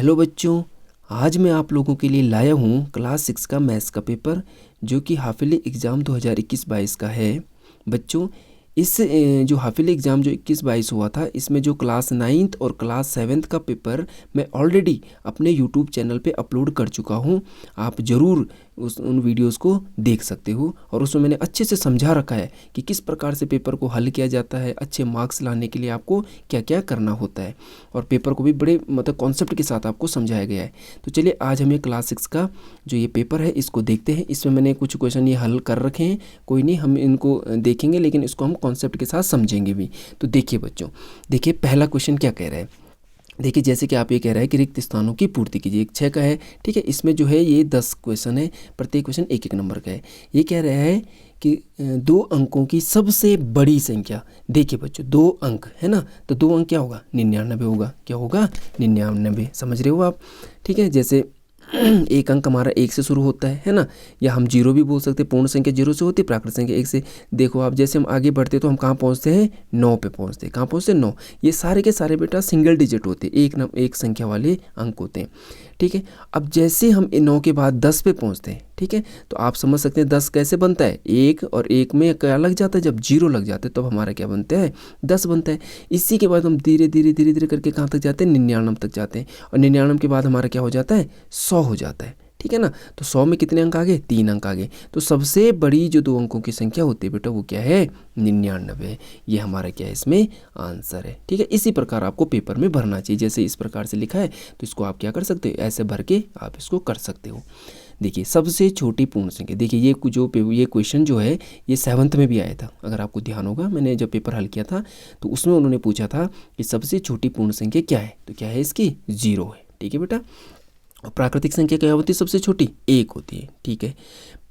Hello बच्चों, आज मैं आप लोगों के लिए लाया हूँ क्लास 6 का मैथ्स का पेपर जो कि हाफिली एग्ज़ाम 2021-22 का है। बच्चों, इस जो हाफिली एग्ज़ाम जो 21-22 हुआ था, इसमें जो क्लास 9th और क्लास 7th का पेपर मैं ऑलरेडी अपने यूट्यूब चैनल पे अपलोड कर चुका हूँ। आप ज़रूर उन वीडियोस को देख सकते हो और उसमें मैंने अच्छे से समझा रखा है कि किस प्रकार से पेपर को हल किया जाता है। अच्छे मार्क्स लाने के लिए आपको क्या क्या करना होता है और पेपर को भी बड़े कॉन्सेप्ट के साथ आपको समझाया गया है। तो चलिए आज हमें क्लास 6 का जो ये पेपर है इसको देखते हैं। इसमें मैंने कुछ क्वेश्चन ये हल कर रखे हैं, कोई नहीं, हम इनको देखेंगे लेकिन इसको हम कॉन्सेप्ट के साथ समझेंगे भी। तो देखिए बच्चों, देखिए पहला क्वेश्चन क्या कह रहा है। देखिए जैसे कि आप ये कह रहा है कि रिक्त स्थानों की पूर्ति कीजिए। एक 6 का है, ठीक है। इसमें जो है ये 10 क्वेश्चन है, प्रत्येक क्वेश्चन एक एक नंबर का है। ये कह रहा है कि 2 अंकों की सबसे बड़ी संख्या। देखिए बच्चों, 2 अंक है ना, तो 2 अंक क्या होगा, 99 होगा। क्या होगा, 99। समझ रहे हो आप, ठीक है। जैसे एक अंक हमारा 1 से शुरू होता है ना, या हम 0 भी बोल सकते हैं। पूर्ण संख्या 0 से होती है, प्राकृत संख्या 1 से। देखो आप, जैसे हम आगे बढ़ते तो हम कहाँ पहुँचते हैं, 9 पे पहुँचते हैं। कहाँ पहुँचते हैं, 9। ये सारे के सारे बेटा सिंगल डिजिट होते हैं, एक संख्या वाले अंक होते हैं, ठीक है। अब जैसे हम 9 के बाद 10 पे पहुँचते हैं, ठीक है, तो आप समझ सकते हैं 10 कैसे बनता है। 1 और 1 में क्या लग जाता है, जब 0 लग जाता है तब हमारा क्या बनता है, 10 बनता है। इसी के बाद हम धीरे धीरे करके कहाँ तक जाते हैं, 99 तक जाते हैं। और 99 के बाद हमारा क्या हो जाता है, 100 हो जाता है, ठीक है ना। तो 100 में कितने अंक आ गए, 3 अंक आ गए। तो सबसे बड़ी जो 2 अंकों की संख्या होती है बेटा वो क्या है, 99। ये हमारा क्या है, इसमें आंसर है, ठीक है। इसी प्रकार आपको पेपर में भरना चाहिए। जैसे इस प्रकार से लिखा है तो इसको आप क्या कर सकते हो, ऐसे भर के आप इसको कर सकते हो। देखिए सबसे छोटी पूर्ण संख्या। देखिए ये क्वेश्चन जो है ये 7th में भी आया था। अगर आपको ध्यान होगा, मैंने जब पेपर हल किया था तो उसमें उन्होंने पूछा था कि सबसे छोटी पूर्ण संख्या क्या है, तो क्या है इसकी, 0 है, ठीक है बेटा। और प्राकृतिक संख्या क्या होती है, सबसे छोटी 1 होती है, ठीक है।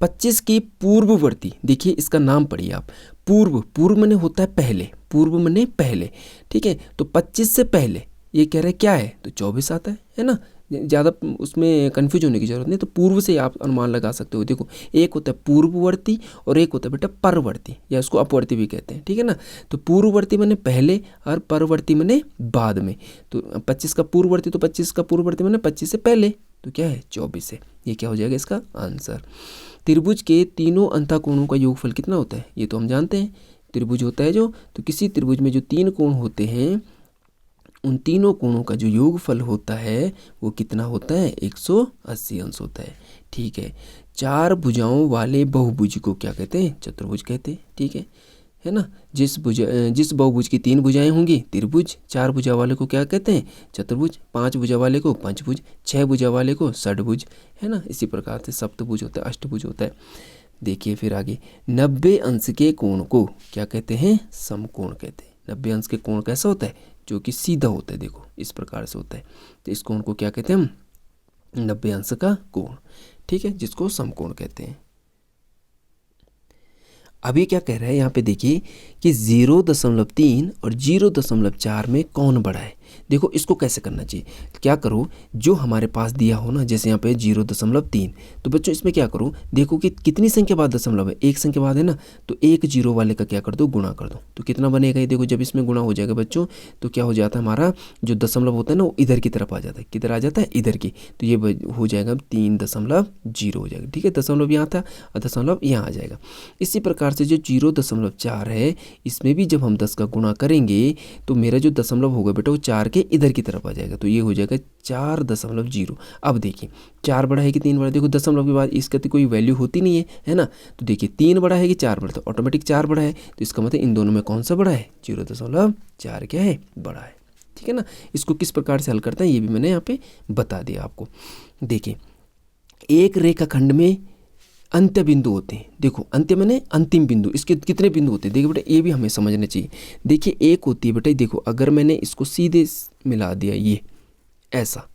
25 की पूर्ववर्ती, देखिए इसका नाम पढ़िए आप। पूर्व माने होता है पहले, पूर्व माने पहले, ठीक है। तो 25 से पहले ये कह रहे हैं क्या है, तो 24 आता है ना। ज़्यादा उसमें कन्फ्यूज होने की जरूरत नहीं, तो पूर्व से आप अनुमान लगा सकते हो। देखो एक होता है पूर्ववर्ती और एक होता है बेटा परवर्ती, या उसको अपवर्ती भी कहते हैं, ठीक है ना। तो पूर्ववर्ती माने पहले और परवर्ती माने बाद में। तो 25 का पूर्ववर्ती, तो 25 का पूर्ववर्ती माने 25 से पहले, तो क्या है, 24 है। ये क्या हो जाएगा इसका आंसर। त्रिभुज के तीनों अंतःकोणों का योगफल कितना होता है, ये तो हम जानते हैं। त्रिभुज होता है जो, तो किसी त्रिभुज में जो 3 कोण होते हैं उन तीनों कोणों का जो योगफल होता है वो कितना होता है, 180 अंश होता है, ठीक है। 4 भुजाओं वाले बहुभुज को क्या कहते हैं, चतुर्भुज कहते हैं, ठीक है ना। जिस बहुभुज की 3 भुजाएं होंगी त्रिभुज, 4 भुजा वाले को क्या कहते हैं, चतुर्भुज, 5 भुजा वाले को पंचभुज, 6 भुजा वाले को षडभुज, है ना। इसी प्रकार से सप्तभुज होता है, अष्टभुज होता है। देखिए फिर आगे, 90 अंश के कोण को क्या कहते हैं, समकोण कहते हैं। 90 अंश के कोण कैसा होता है, जो कि सीधा होता है, देखो इस प्रकार से होता है। तो इस कोण को क्या कहते हैं हम, 90 अंश का कोण, ठीक है, जिसको समकोण कहते हैं। अभी क्या कह रहा है यहाँ पे, देखिए कि 0.3 और 0.4 में कौन बड़ा है। देखो इसको कैसे करना चाहिए, क्या करो, जो हमारे पास दिया हो ना, जैसे यहाँ पे 0.3, तो बच्चों इसमें क्या करो, देखो कि कितनी संख्या बाद दशमलव है, एक संख्या बाद है ना, तो एक 0 वाले का क्या कर दो, गुणा कर दो। तो कितना बनेगा ये, देखो जब इसमें गुणा हो जाएगा बच्चों तो क्या हो जाता है, हमारा जो दशमलव होता है ना वो इधर की तरफ आ जाता है। किधर आ जाता है, इधर की। तो ये हो जाएगा 3.0 हो जाएगा, ठीक है। दशमलव यहाँ था और दशमलव यहाँ आ जाएगा। इसी प्रकार से जो 0.4 है, इसमें भी जब हम 10 का गुणा करेंगे तो मेरा जो दशमलव होगा बेटा वो 4 के इधर की तरफ आ जाएगा। तो ये हो जाएगा 4.0। अब देखिए 4 बड़ा है कि 3 बड़ा है, देखो दशमलव के बाद इसका तो कोई वैल्यू होती नहीं है ना। तो देखिए 3 बड़ा है कि 4 बड़ा, तो ऑटोमेटिक 4 बड़ा है। तो इसका मतलब इन दोनों में कौन सा बड़ा है, 0.4 क्या है, बड़ा है, ठीक है ना। इसको किस प्रकार से हल करता है ये भी मैंने यहाँ पे बता दिया आपको। देखिए एक रेखाखंड में अंत्य बिंदु होते हैं। देखो अंत्य माने अंतिम बिंदु, इसके कितने बिंदु होते हैं, देखो बेटा ये भी हमें समझना चाहिए। देखिए एक होती है बेटा, देखो अगर मैंने इसको सीधे मिला दिया, ये ऐसा,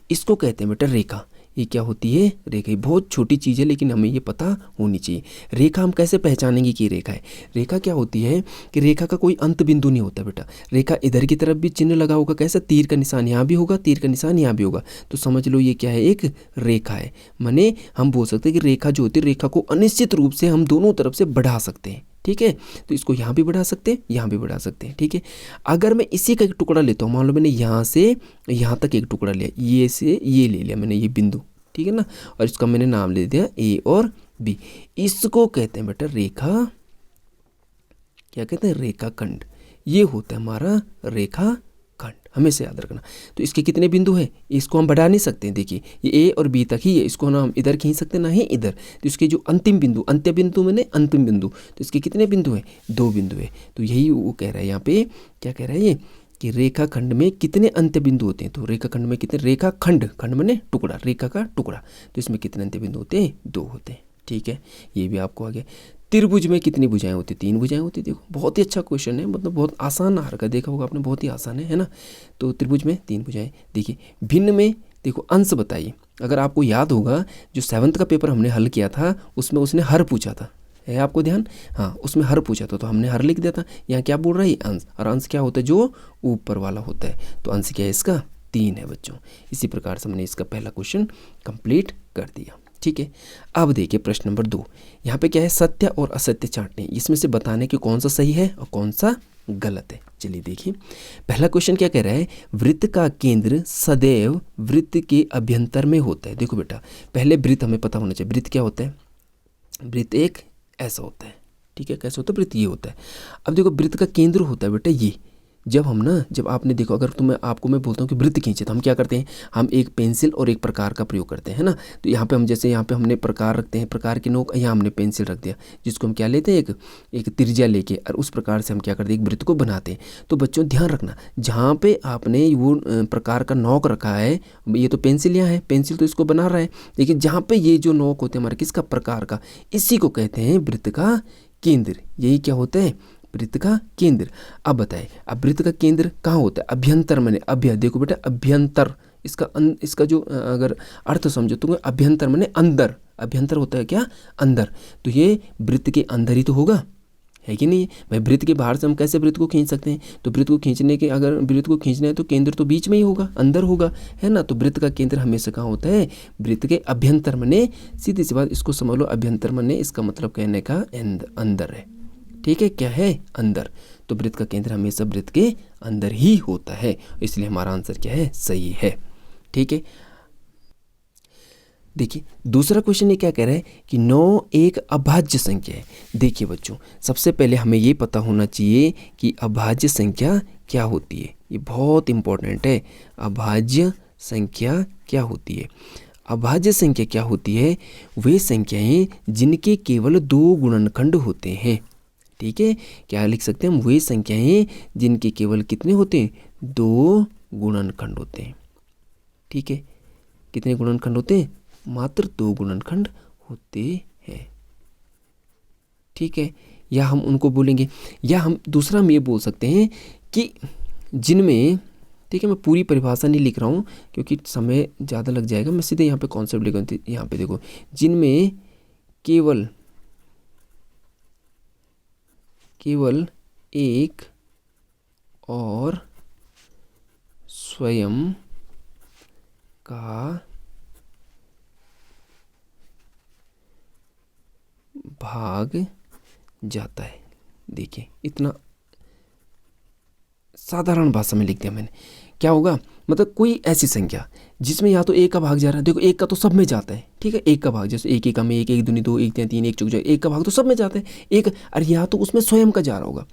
इसको कहते हैं बेटा रेखा। ये क्या होती है, रेखा। बहुत छोटी चीज़ है लेकिन हमें ये पता होनी चाहिए। रेखा हम कैसे पहचानेंगे कि रेखा है। रेखा क्या होती है कि रेखा का कोई अंत बिंदु नहीं होता बेटा। रेखा इधर की तरफ भी चिन्ह लगा होगा, कैसा, तीर का निशान यहाँ भी होगा, तीर का निशान यहाँ भी होगा। तो समझ लो ये क्या है, एक रेखा है। माने हम बोल सकते हैं कि रेखा जो होती है, रेखा को अनिश्चित रूप से हम दोनों तरफ से बढ़ा सकते हैं, ठीक है। तो इसको यहाँ भी बढ़ा सकते हैं, यहाँ भी बढ़ा सकते हैं, ठीक है। अगर मैं इसी का एक टुकड़ा लेता हूँ, मान लो मैंने यहाँ से यहाँ तक एक टुकड़ा लिया, ये से ये ले लिया मैंने, ये बिंदु, ठीक है ना, और इसका मैंने नाम ले दिया ए और बी। इसको कहते हैं बेटा रेखा, क्या कहते हैं, रेखाखंड। ये होता है हमारा रेखाखंड, हमेशा याद रखना। तो इसके कितने बिंदु हैं, इसको हम बढ़ा नहीं सकते हैं, देखिए ये ए और बी तक ही है, इसको ना हम इधर खींच सकते ना ही इधर। तो इसके जो अंतिम बिंदु, अंत्य बिंदु मैंने अंतिम बिंदु, तो इसके कितने बिंदु हैं, 2 बिंदु है। तो यही वो कह रहा है यहाँ पे, क्या कह रहा है ये, कि रेखाखंड में कितने अंत्य बिंदु होते हैं। तो रेखाखंड में कितने, रेखाखंड, खंड मैंने टुकड़ा, रेखा का टुकड़ा, तो इसमें कितने अंत्य बिंदु होते हैं, 2 होते हैं, ठीक है। ये भी आपको आ गया। त्रिभुज में कितनी भुजाएं होती, 3 भुजाएं होती। देखो बहुत ही अच्छा क्वेश्चन है, मतलब बहुत आसान आ रखा, देखा होगा आपने, बहुत ही आसान है ना। तो त्रिभुज में 3 भुजाएं। देखिए भिन्न में देखो अंश बताइए। अगर आपको याद होगा जो 7th का पेपर हमने हल किया था उसमें उसने हर पूछा था, है आपको ध्यान, हाँ उसमें हर पूछा था, तो हमने हर लिख दिया था। यहाँ क्या बोल रहा है, अंश, और अंश क्या होता है, जो ऊपर वाला होता है। तो अंश क्या है इसका, 3 है बच्चों। इसी प्रकार से हमने इसका पहला क्वेश्चन कंप्लीट कर दिया, ठीक है। अब देखिए प्रश्न नंबर 2, यहाँ पे क्या है, सत्य और असत्य चाटने, इसमें से बताने कि कौन सा सही है और कौन सा गलत है। चलिए देखिए पहला क्वेश्चन क्या कह रहा है, वृत्त का केंद्र सदैव वृत्त के अभ्यंतर में होता है। देखो बेटा पहले वृत्त हमें पता होना चाहिए, वृत्त क्या होता है, वृत्त एक ऐसा होता है, ठीक है, कैसे होता है, वृत्त ये होता है। अब देखो वृत्त का केंद्र होता है बेटा ये, जब आपने देखो, अगर आपको मैं बोलता हूँ कि वृत्त खींचे, तो हम क्या करते हैं, हम एक पेंसिल और एक प्रकार का प्रयोग करते हैं ना। तो यहाँ पे हम जैसे यहाँ पे हमने प्रकार रखते हैं, प्रकार की नोक, यहाँ हमने पेंसिल रख दिया, जिसको हम क्या लेते हैं, एक त्रिज्या लेके, और उस प्रकार से हम क्या करते हैं, एक वृत्त को बनाते हैं। तो बच्चों ध्यान रखना, जहाँ पे आपने वो प्रकार का नोक रखा है, ये तो पेंसिल यहाँ है, पेंसिल तो इसको बना रहा है, लेकिन जहाँ पे ये जो नोक होते हैं हमारे किसका, प्रकार का, इसी को कहते हैं वृत्त का केंद्र। यही क्या होता है, वृत्त का केंद्र। अब बताए, अब वृत्त का केंद्र कहाँ होता है, अभ्यंतर मैंने, अभ्य, देखो बेटा अभ्यंतर, इसका जो अगर अर्थ समझो तो अभ्यंतर मैंने अंदर, अभ्यंतर होता है क्या, अंदर। तो ये वृत्त के अंदर ही तो होगा, है कि नहीं भाई। वृत्त के बाहर से हम कैसे वृत्त को खींच सकते हैं, तो वृत्त को खींचने के, अगर वृत्त को खींचना है तो केंद्र तो बीच में ही होगा, अंदर होगा, है ना। तो वृत्त का केंद्र हमेशा कहाँ होता है, वृत्त के अभ्यंतर मैंने, सीधी सी बात, इसको समझ लो, अभ्यंतर मैंने इसका मतलब कहने का अंदर है, ठीक है, क्या है, अंदर। तो वृत्त का केंद्र हमेशा वृत्त के अंदर ही होता है, इसलिए हमारा आंसर क्या है, सही है, ठीक है। देखिए दूसरा क्वेश्चन ये क्या कह रहा है कि 9 एक अभाज्य संख्या है। देखिए बच्चों सबसे पहले हमें ये पता होना चाहिए कि अभाज्य संख्या क्या होती है, ये बहुत इंपॉर्टेंट है। अभाज्य संख्या क्या होती है, अभाज्य संख्या क्या होती है, वे संख्याएं जिनके केवल 2 गुणनखंड होते हैं, ठीक है। क्या लिख सकते हैं हम, वे संख्याएं जिनके केवल कितने होते हैं, 2 गुणनखंड होते हैं, ठीक है। कितने गुणनखंड होते हैं, मात्र 2 गुणनखंड होते हैं, ठीक है। या हम उनको बोलेंगे, या हम दूसरा हम ये बोल सकते हैं कि जिनमें, ठीक है, मैं पूरी परिभाषा नहीं लिख रहा हूँ क्योंकि समय ज़्यादा लग जाएगा, मैं सीधे यहाँ पे कॉन्सेप्ट लिख रहा हूँ। यहाँ पे देखो, जिनमें केवल एक और स्वयं का भाग जाता है। देखिए इतना साधारण भाषा में लिख दिया मैंने। क्या होगा, मतलब कोई ऐसी संख्या जिसमें या तो एक का भाग जा रहा है, देखो एक का तो सब में जाता है, ठीक है, एक का भाग, जैसे एक में एक, एक दूनी 2, एक 3, एक चौक जाए, एक का भाग तो सब में जाता है, एक, और या तो उसमें स्वयं का जा रहा होगा।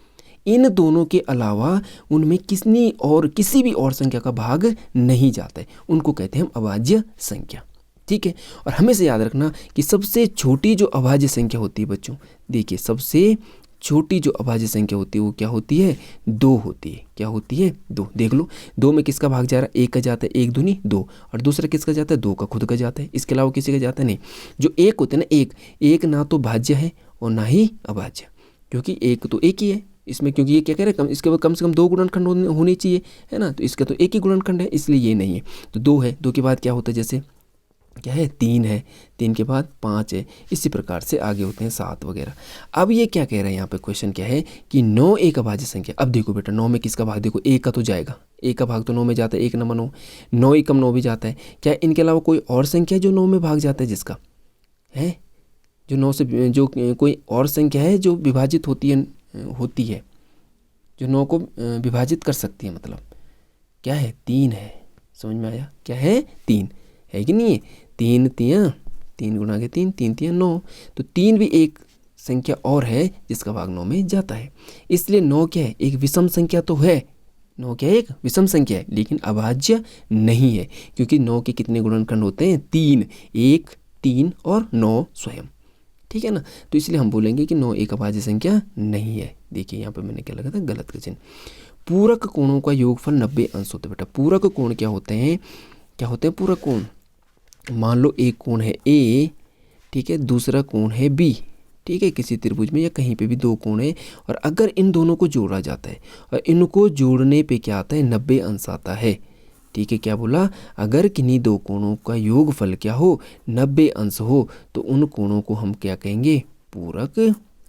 इन दोनों के अलावा उनमें किसी भी और संख्या का भाग नहीं जाता है, उनको कहते हैं हम अभाज्य संख्या, ठीक है। और हमेशा याद रखना कि सबसे छोटी जो अभाज्य संख्या होती है बच्चों, देखिए सबसे छोटी जो अभाज्य संख्या होती है वो क्या होती है, 2 होती है। क्या होती है, 2। देख लो 2 में किसका भाग जा रहा है, एक का जाता है, एक दूनी 2, और दूसरा किसका जाता है, 2 का खुद का जाता है, इसके अलावा किसी का जाता नहीं। जो एक होते हैं ना, एक ना तो भाज्य है और ना ही अभाज्य, क्योंकि एक तो एक ही है इसमें, क्योंकि ये क्या कह रहे हैं, इसके बाद कम से कम 2 गुणनखंड होने चाहिए, है ना। तो इसका तो एक ही गुणनखंड है, इसलिए ये नहीं है। तो 2 है, 2 के बाद क्या होता है, जैसे क्या है, 3 है, 3 के बाद 5 है, इसी प्रकार से आगे होते हैं 7 वगैरह। अब ये क्या कह रहे हैं यहाँ पे, क्वेश्चन क्या है कि 9 एक अभाज्य संख्या। अब देखो बेटा 9 में किसका भाग, देखो एक का तो जाएगा, एक का भाग तो 9 में जाता है, 1 नंबर 9, 9 एकम 9 भी जाता है। क्या इनके अलावा कोई और संख्या जो 9 में भाग जाता है जिसका है, जो 9 से जो कोई और संख्या है जो विभाजित होती है जो 9 को विभाजित कर सकती है, मतलब क्या है, 3 है। समझ में आया, क्या है, 3 है कि नहीं है। 3 तियाँ 3 गुणा के 3, 3 तियाँ 9, तो 3 भी एक संख्या और है जिसका भाग 9 में जाता है। इसलिए 9 क्या है, एक विषम संख्या तो है, 9 क्या है, एक विषम संख्या है, लेकिन अभाज्य नहीं है, क्योंकि 9 के कितने गुणनखंड होते हैं, 3, 1, 3 और 9 स्वयं, ठीक है ना। तो इसलिए हम बोलेंगे कि 9 एक अभाज्य संख्या नहीं है। देखिए यहाँ पे मैंने क्या लगा था, गलत का चिन्ह। पूरक कोणों का योगफल 90 अंश होते हैं। बेटा पूरक कोण क्या होते हैं, पूरक कोण। मान लो एक कोण है ए, ठीक है, दूसरा कोण है बी, ठीक है, किसी त्रिभुज में या कहीं पे भी 2 कोण है, और अगर इन दोनों को जोड़ा जाता है और इनको जोड़ने पे क्या आता है, 90 अंश आता है, ठीक है। क्या बोला, अगर किन्हीं 2 कोणों का योगफल क्या हो, 90 अंश हो, तो उन कोणों को हम क्या कहेंगे, पूरक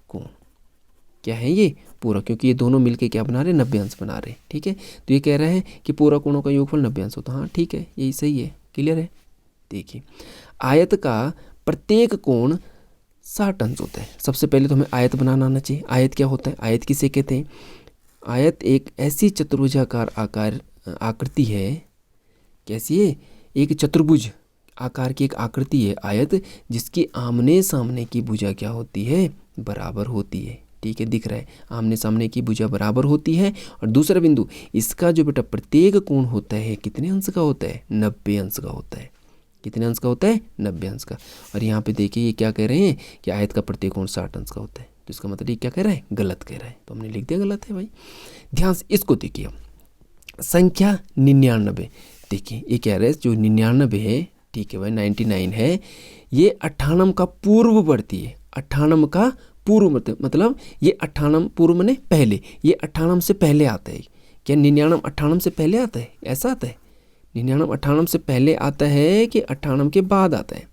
कोण। क्या है ये, पूरक, क्योंकि ये दोनों मिलके क्या बना रहे, 90 अंश बना रहे, ठीक है। तो ये कह रहा है कि पूरक कोणों का योगफल 90 अंश होता है। हाँ ठीक है, यही सही है, क्लियर है। देखिए आयत का प्रत्येक कोण 60 अंश होता है। सबसे पहले तो हमें आयत बनाना आना चाहिए। आयत क्या होता है, आयत किसे कहते हैं, आयत एक ऐसी चतुर्भुजाकार आकृति है, कैसी है, एक चतुर्भुज आकार की एक आकृति है आयत, जिसकी आमने सामने की भुजा क्या होती है, बराबर होती है, ठीक है, दिख रहा है, आमने सामने की भुजा बराबर होती है। और दूसरा बिंदु, इसका जो बेटा प्रत्येक कोण होता है कितने अंश का होता है, 90 अंश का होता है। कितने अंश का होता है, 90 अंश का। और यहाँ पे देखिए ये क्या कह रहे हैं कि आयत का प्रत्येक कोण 60 अंश का होता है, तो इसका मतलब ये क्या कह रहा है, गलत कह रहा है, तो हमने लिख दिया गलत है भाई। ध्यान से इसको देखिए, संख्या 99, देखिए ये कह रहे हैं जो 99 है, ठीक है भाई, 99 है, ये 98 का पूर्ववर्ती है। 98 का पूर्व मतलब ये 98 पूर्व मने पहले, ये 98 से पहले आता है। क्या 99 98 से पहले आता है, ऐसा आता है, 99 98 से पहले आता है कि 98 के बाद आता है,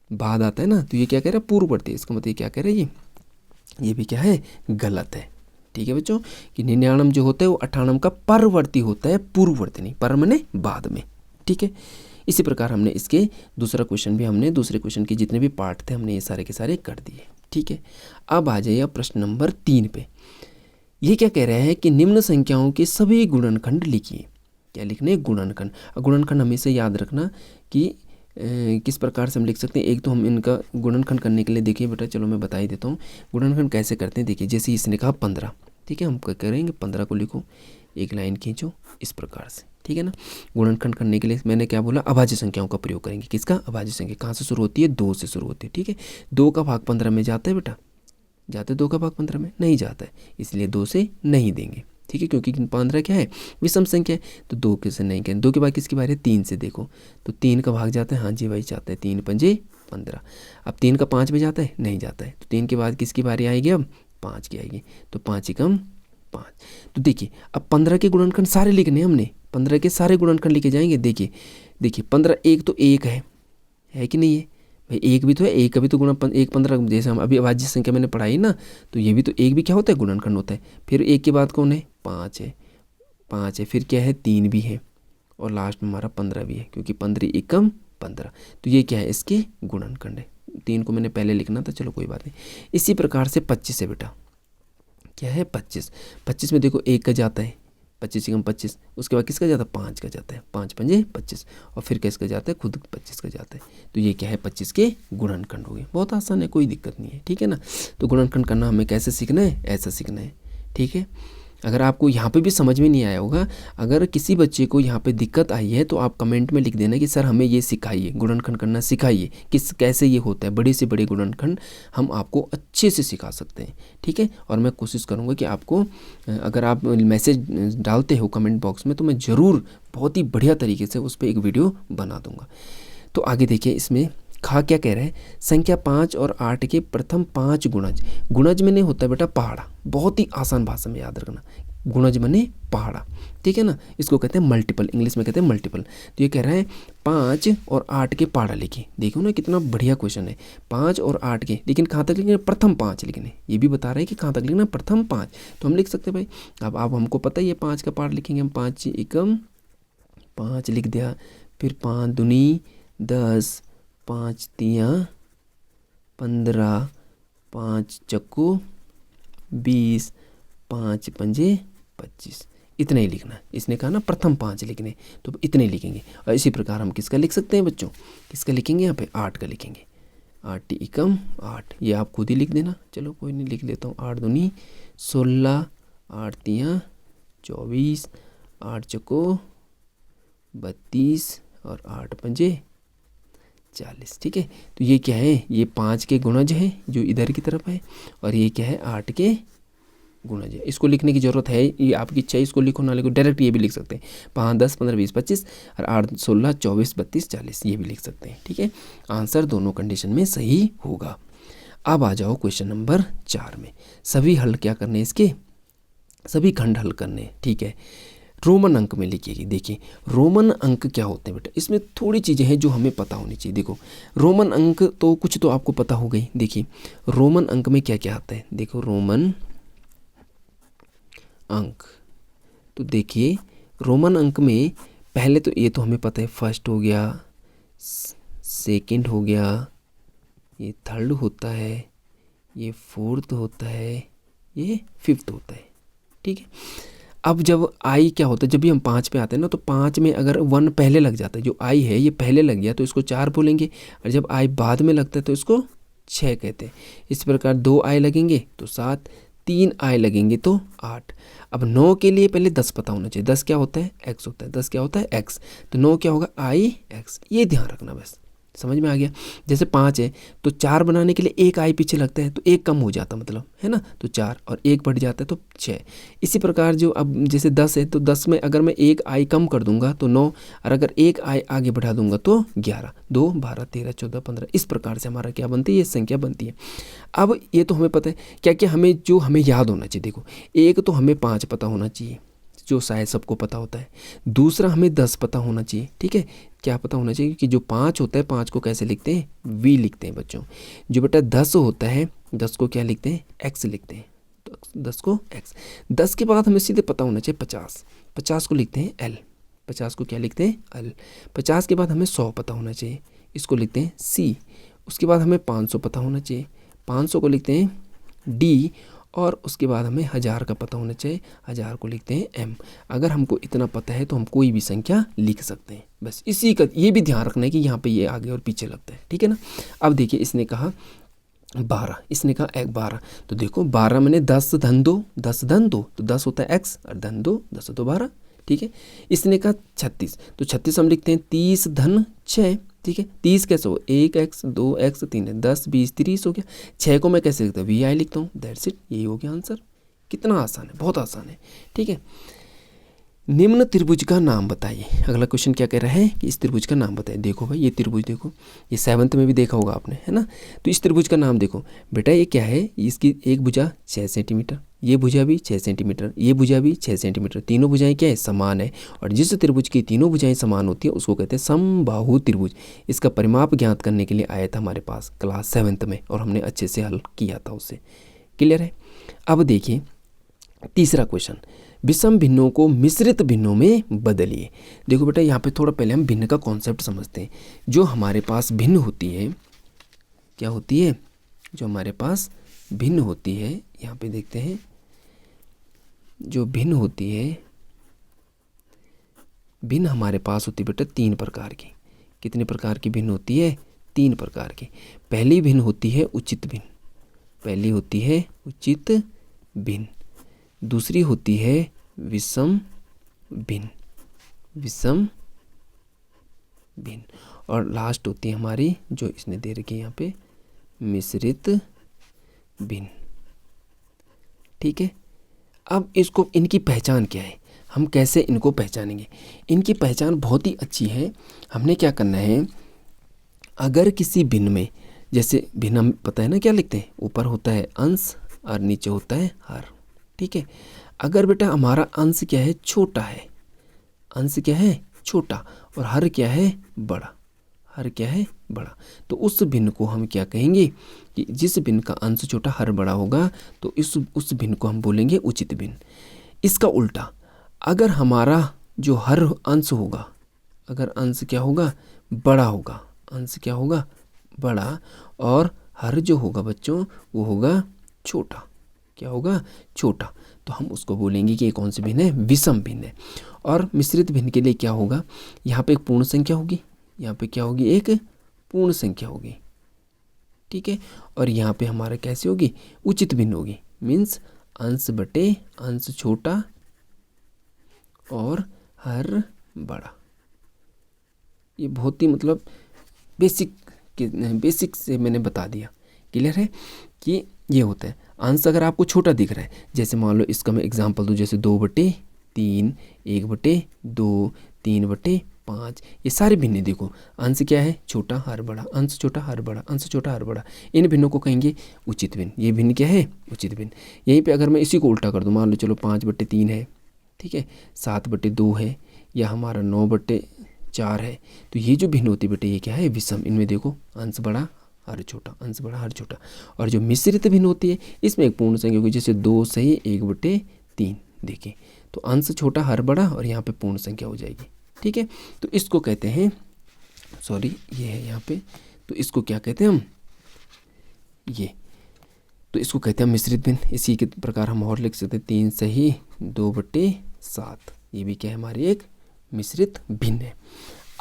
बाद आता है ना, तो ये क्या कह रहा है, पूर्ववर्ती। इसका मतलब क्या कह रहा है, ये भी क्या है, गलत है, ठीक है बच्चों, कि 99 जो होता है वो 98 का परवर्ती होता है, पूर्ववर्ती नहीं, पर मने बाद में, ठीक है। इसी प्रकार हमने इसके दूसरा क्वेश्चन भी, हमने दूसरे क्वेश्चन के जितने भी पार्ट थे हमने ये सारे के सारे कर दिए, ठीक है। अब आ जाइए प्रश्न नंबर 3 पे। ये क्या कह रहा है कि निम्न संख्याओं के सभी गुणनखंड लिखिए। क्या लिखने, गुणनखंड। गुणनखंड हमेशा याद रखना कि किस प्रकार से हम लिख सकते हैं। एक तो हम इनका गुणनखंड करने के लिए, देखिए बेटा चलो मैं बता ही देता हूँ गुणनखंड कैसे करते हैं। देखिए जैसे इसने कहा 15, ठीक है, हम क्या करेंगे, 15 को लिखो, एक लाइन खींचो इस प्रकार से, ठीक है ना। गुणनखंड करने के लिए मैंने क्या बोला, अभाज्य संख्याओं का प्रयोग करेंगे। किसका, अभाज्य संख्या। कहाँ से शुरू होती है, 2 से शुरू होती है, ठीक है। 2 का भाग 15 में जाता है बेटा, जाते 2 का भाग 15 में नहीं जाता है, इसलिए 2 से नहीं देंगे, ठीक है, क्योंकि 15 क्या है, विषम संख्या है, तो 2 के से नहीं करें। 2 के बाद किसकी बारी है, 3 से। देखो तो 3 का भाग जाता है, हाँ जी भाई जाता है, 3 पंजे 15। अब 3 का 5 में जाता है, नहीं जाता है, तो 3 के बाद किसकी बारी आएगी, अब 5 की आएगी, तो 5 एकम 5। तो देखिए अब 15 के गुणनखंड सारे लिखने हमने, 15 के सारे गुणनखंड लिखे जाएंगे। देखिए 15 एक तो एक है कि नहीं है भाई, एक भी तो है, एक का भी तो गुणा 1 15, जैसे हम अभी अभाज्य संख्या मैंने पढ़ाई ना, तो ये भी तो एक भी क्या होता है, गुणनखंड होता है। फिर एक के बाद कौन है, 5 है, 5 है, फिर क्या है, 3 भी है, और लास्ट में हमारा 15 भी है, क्योंकि 15 एकम 15, तो ये क्या है, इसके गुणनखंड है। 3 को मैंने पहले लिखना था, चलो कोई बात नहीं। इसी प्रकार से 25 है बेटा, क्या है 25 में देखो 1 का जाता है, 25 एकम 25, उसके बाद किसका जाता है, 5 का जाता है, 5 पंजे 25, और फिर किसका जाता है, खुद 25 का जाता है। तो ये क्या है, 25 के गुणनखंड हो गए। बहुत आसान है, कोई दिक्कत नहीं है, ठीक है ना। तो गुणनखंड करना हमें कैसे सीखना है, ऐसा सीखना है, ठीक है। अगर आपको यहाँ पे भी समझ में नहीं आया होगा, अगर किसी बच्चे को यहाँ पे दिक्कत आई है, तो आप कमेंट में लिख देना कि सर हमें ये सिखाइए, गुणनखंड करना सिखाइए, कैसे ये होता है। बड़े से बड़े गुणनखंड हम आपको अच्छे से सिखा सकते हैं, ठीक है। और मैं कोशिश करूँगा कि आपको, अगर आप मैसेज डालते हो कमेंट बॉक्स में, तो मैं ज़रूर बहुत ही बढ़िया तरीके से उस पर एक वीडियो बना दूँगा। तो आगे देखिए, इसमें खा क्या कह रहे हैं, संख्या 5 और 8 के प्रथम 5 गुणज। गुणज में नहीं होता है बेटा पहाड़ा, बहुत ही आसान भाषा में याद रखना, गुणज मने पहाड़ा, ठीक है ना। इसको कहते हैं मल्टीपल, इंग्लिश में कहते हैं मल्टीपल। तो ये कह रहा है 5 और 8 के पहाड़ा लिखिए। देखो ना कितना बढ़िया क्वेश्चन है, 5 और 8 के, लेकिन कहाँ तक लिखने, प्रथम 5 लिखने, ये भी बता रहे हैं कि कहाँ तक लिखना, प्रथम 5। तो हम लिख सकते हैं भाई, अब हमको पता ही है 5 का पहाड़ लिखेंगे हम, 5 एकम 5 लिख दिया, फिर 5 दूनी 10, 5 तियाँ 15, 5 चक्कू 20, 5 पंजे 25, इतना ही लिखना है। इसने कहा ना प्रथम 5 लिखने, तो इतने लिखेंगे। और इसी प्रकार हम किसका लिख सकते हैं बच्चों, किसका लिखेंगे यहाँ पे 8 का लिखेंगे। 8 एकम 8, ये आप खुद ही लिख देना। चलो कोई नहीं, लिख लेता हूँ। 8 दूनी 16, 8 तियाँ 24, 8 चक्को 32 और 8 पंजे 40। ठीक है, तो ये क्या है, ये 5 के गुणज है जो इधर की तरफ है, और ये क्या है 8 के गुणज है। इसको लिखने की जरूरत है, ये आपकी इच्छा है, इसको लिखो ना लिखो, डायरेक्ट ये भी लिख सकते हैं। 5, 10, 15, 20, 25 और 8, 16, 24, 32, 40, ये भी लिख सकते हैं। ठीक है, आंसर दोनों कंडीशन में सही होगा। अब आ जाओ क्वेश्चन नंबर 4 में। सभी हल क्या करने, इसके सभी खंड हल करने। ठीक है, रोमन अंक में लिखिएगी। देखिए रोमन अंक क्या होते हैं बेटा, इसमें थोड़ी चीज़ें हैं जो हमें पता होनी चाहिए। देखो रोमन अंक तो कुछ तो आपको पता हो गई। देखिए रोमन अंक में क्या क्या आता है, देखो रोमन अंक, तो देखिए रोमन अंक में पहले तो ये तो हमें पता है, फर्स्ट हो गया, सेकंड हो गया, ये थर्ड होता है, ये फोर्थ होता है, ये फिफ्थ होता है। ठीक है, अब जब आई क्या होता है, जब भी हम 5 पे आते हैं ना, तो 5 में अगर 1 पहले लग जाता है, जो आई है ये पहले लग गया तो इसको 4 बोलेंगे, और जब आई बाद में लगता है तो इसको 6 कहते हैं। इस प्रकार 2 आई लगेंगे तो 7, 3 आई लगेंगे तो 8। अब 9 के लिए पहले 10 पता होना चाहिए। 10 क्या होता है, x होता है। 10 क्या होता है, x, तो 9 क्या होगा, आई x। ये ध्यान रखना, बस समझ में आ गया। जैसे 5 है तो 4 बनाने के लिए 1 आई पीछे लगता है, तो 1 कम हो जाता मतलब, है ना, तो 4 और 1 बढ़ जाता है तो 6। इसी प्रकार जो अब जैसे 10 है तो 10 में अगर मैं 1 आई कम कर दूंगा तो 9, और अगर 1 आई आगे बढ़ा दूंगा तो 11, 2, 12, 13, 14, 15। इस प्रकार से हमारा क्या बनती है, ये संख्या बनती है। अब ये तो हमें पता है, क्या क्या हमें जो हमें याद होना चाहिए। देखो एक तो हमें 5 पता होना चाहिए, जो शायद सबको पता होता है। दूसरा हमें 10 पता होना चाहिए। ठीक है, क्या पता होना चाहिए कि जो 5 होता है, 5 को कैसे लिखते हैं, वी लिखते हैं बच्चों। जो बेटा 10 होता है, 10 को क्या लिखते हैं, एक्स लिखते हैं, तो 10 को एक्स। 10 के बाद हमें सीधे पता होना चाहिए 50, 50 को लिखते हैं एल, 50 को क्या लिखते हैं एल। 50 के बाद हमें 100 पता होना चाहिए, इसको लिखते हैं सी। उसके बाद हमें 500 पता होना चाहिए, 500 को लिखते हैं डी। और उसके बाद हमें 1000 का पता होना चाहिए, 1000 को लिखते हैं एम। अगर हमको इतना पता है तो हम कोई भी संख्या लिख सकते हैं। बस इसी का ये भी ध्यान रखना है कि यहाँ पे ये आगे और पीछे लगता है। ठीक है ना। अब देखिए इसने कहा 12, इसने कहा 12, तो देखो 12 मैंने 10 धन 2, 10 धन 2, तो 10 होता है x, और धन 2, 10 तो 12। ठीक है, इसने कहा 36, तो 36 हम लिखते हैं 30 धन 6। ठीक है, 30 कैसे हो, 1x, 2x, 3, 10, 20, 30 हो गया। 6 को मैं कैसे लिखता हूँ, वी आई लिखता हूँ, दैट्स इट, यही हो गया आंसर। कितना आसान है, बहुत आसान है। ठीक है, निम्न त्रिभुज का नाम बताइए। अगला क्वेश्चन क्या कह रहा है कि इस त्रिभुज का नाम बताइए। देखो भाई ये त्रिभुज, देखो ये 7th में भी देखा होगा आपने, है ना। तो इस त्रिभुज का नाम देखो बेटा, ये क्या है, इसकी एक भुजा 6 सेंटीमीटर, ये भुजा भी 6 सेंटीमीटर, ये भुजा भी 6 सेंटीमीटर। तीनों भुजाएं क्या है, समान है। और जिस त्रिभुज की तीनों भुजाएं समान होती है उसको कहते हैं समबाहु त्रिभुज। इसका परिमाप ज्ञात करने के लिए आया था हमारे पास क्लास 7th में, और हमने अच्छे से हल किया था उससे। क्लियर है। अब देखिए तीसरा क्वेश्चन, विषम भिन्नों को मिश्रित भिन्नों में बदलिए। देखो बेटा यहाँ पे थोड़ा पहले हम भिन्न का कॉन्सेप्ट समझते हैं। जो हमारे पास भिन्न होती है, क्या होती है, जो हमारे पास भिन्न होती है, यहाँ पे देखते हैं, जो भिन्न होती है, भिन्न हमारे पास होती है बेटा 3 प्रकार की। कितने प्रकार की भिन्न होती है, 3 प्रकार की। पहली भिन्न होती है उचित भिन्न, पहली होती है उचित भिन्न। दूसरी होती है विषम भिन्न, विषम भिन्न। और लास्ट होती है हमारी, जो इसने दे रखी है यहाँ पे, मिश्रित भिन्न। ठीक है, अब इसको, इनकी पहचान क्या है, हम कैसे इनको पहचानेंगे। इनकी पहचान बहुत ही अच्छी है। हमने क्या करना है, अगर किसी भिन्न में, जैसे भिन्न हम पता है ना क्या लिखते हैं, ऊपर होता है अंश और नीचे होता है हर। ठीक है, अगर बेटा हमारा अंश क्या है, छोटा है, अंश क्या है छोटा, और हर क्या है बड़ा, हर क्या है बड़ा, तो उस भिन्न को हम क्या कहेंगे कि जिस भिन्न का अंश छोटा हर बड़ा होगा तो उस भिन्न को हम बोलेंगे उचित भिन्न। इसका उल्टा, अगर हमारा जो हर अंश होगा, अगर अंश क्या होगा बड़ा होगा, अंश क्या होगा बड़ा, और हर जो होगा बच्चों वो होगा छोटा। क्या होगा? छोटा। तो हम उसको बोलेंगे कि ये कौन सी भिन्न है? विषम भिन्न है। और मिश्रित भिन्न के लिए क्या होगा? यहाँ पे एक पूर्ण संख्या होगी, यहाँ पे क्या होगी? एक पूर्ण संख्या होगी। ठीक है। और यहाँ पे हमारा कैसे होगी? उचित भिन्न होगी। मीन्स अंश बटे अंश छोटा और हर बड़ा। ये बहुत ही मतलब बेसिक से मैंने बता दिया। क्लियर है कि ये होता है। अंश अगर आपको छोटा दिख रहा है, जैसे मान लो इसका मैं एग्जांपल दूँ, जैसे 2/3, 1/2, 3/5, ये सारे भिन्न देखो अंश क्या है? छोटा हर बड़ा, अंश छोटा हर बड़ा, अंश छोटा हर बड़ा। इन भिन्नों को कहेंगे उचित भिन्न। ये भिन्न क्या है? उचित भिन्न। यहीं पे अगर मैं इसी को उल्टा कर दूँ, मान लो चलो 5/3 है, ठीक है, 7/2 है, या हमारा 9/4 है, तो ये जो भिन्न होती बेटे ये क्या है? विषम। इनमें देखो अंश बड़ा हर छोटा, अंश बड़ा हर छोटा। और जो मिश्रित भिन्न होती है इसमें एक पूर्ण संख्या होगी, जैसे 2 सही 1/3। देखिए तो अंश छोटा हर बड़ा और यहाँ पे पूर्ण संख्या हो जाएगी। ठीक है। तो इसको कहते हैं, सॉरी ये है यहाँ पे, तो इसको क्या कहते हैं हम? ये तो इसको कहते हैं मिश्रित भिन्न। इसी के प्रकार हम और लिख सकते हैं 3 सही 2/7। ये भी क्या है? हमारी एक मिश्रित भिन्न है।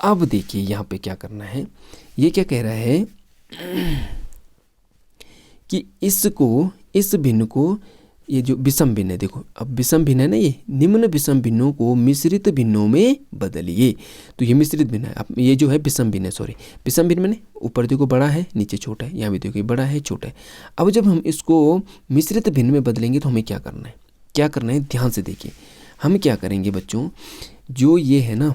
अब देखिए यहाँ पे क्या करना है, ये क्या कह रहा है कि इस भिन्न को, ये जो विषम भिन्न है, देखो अब विषम भिन्न है ना, ये निम्न विषम भिन्नों को मिश्रित भिन्नों में बदलिए। तो ये मिश्रित भिन्न है। अब ये जो है विषम भिन्न है, सॉरी विषम भिन्न मैंने ऊपर देखो बड़ा है नीचे छोटा है, यहाँ भी देखो बड़ा है छोटा है। अब जब हम इसको मिश्रित भिन्न में बदलेंगे तो हमें क्या करना है? क्या करना है ध्यान से देखिए। हम क्या करेंगे बच्चों, जो ये है ना,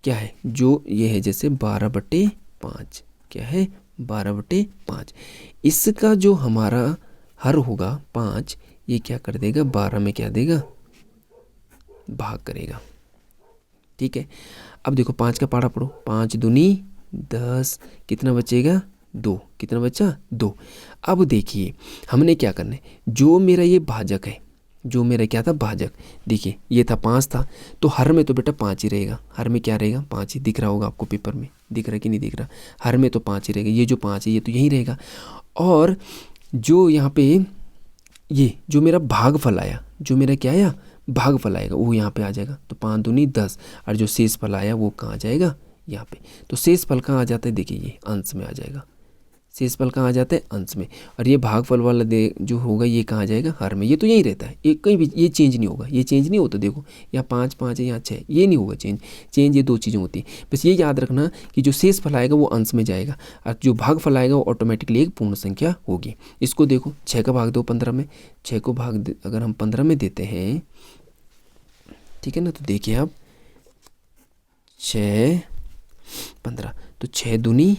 क्या है? जो ये है जैसे 12/5, क्या है? 12/5। इसका जो हमारा हर होगा 5, ये क्या कर देगा? 12 में क्या देगा? भाग करेगा। ठीक है। अब देखो 5 का पाड़ा पढ़ो, 5 दूनी 10, कितना बचेगा? 2। कितना बचा? 2। अब देखिए हमने क्या करना है, जो मेरा ये भाजक है, जो मेरा क्या था? भाजक। देखिए ये था 5 था, तो हर में तो बेटा 5 ही रहेगा। हर में क्या रहेगा? 5 ही। दिख रहा होगा आपको पेपर में, दिख रहा है कि नहीं दिख रहा? हर में तो 5 ही रहेगा। ये जो 5 है ये तो यही रहेगा। और जो यहाँ पे ये जो मेरा भागफल आया, जो मेरा क्या आया? भागफल आएगा, वो यहाँ पे आ जाएगा। तो 5 दूनी 10, और जो शेष फल आया वो कहाँ जाएगा? यहाँ पे। तो शेष फल कहाँ आ जाता है? देखिए ये अंश में आ जाएगा। शेष फल कहाँ आ जाता है? अंश में। और ये भागफल वाला जो होगा ये कहाँ जाएगा? हर में। ये तो यही रहता है, एक कहीं भी ये चेंज नहीं होगा। ये चेंज नहीं होता। देखो यहाँ 5 5 है, यहाँ 6, ये नहीं होगा चेंज ये 2 चीज़ें होती हैं। बस ये याद रखना कि जो शेष फल आएगा वो अंश में जाएगा, और जो भागफल आएगा वो ऑटोमेटिकली एक पूर्ण संख्या होगी। इसको देखो 6 का भाग दो 15 में, 6 को भाग अगर हम 15 में देते हैं, ठीक है ना, तो देखिए अब 6 15, तो 6 दूनी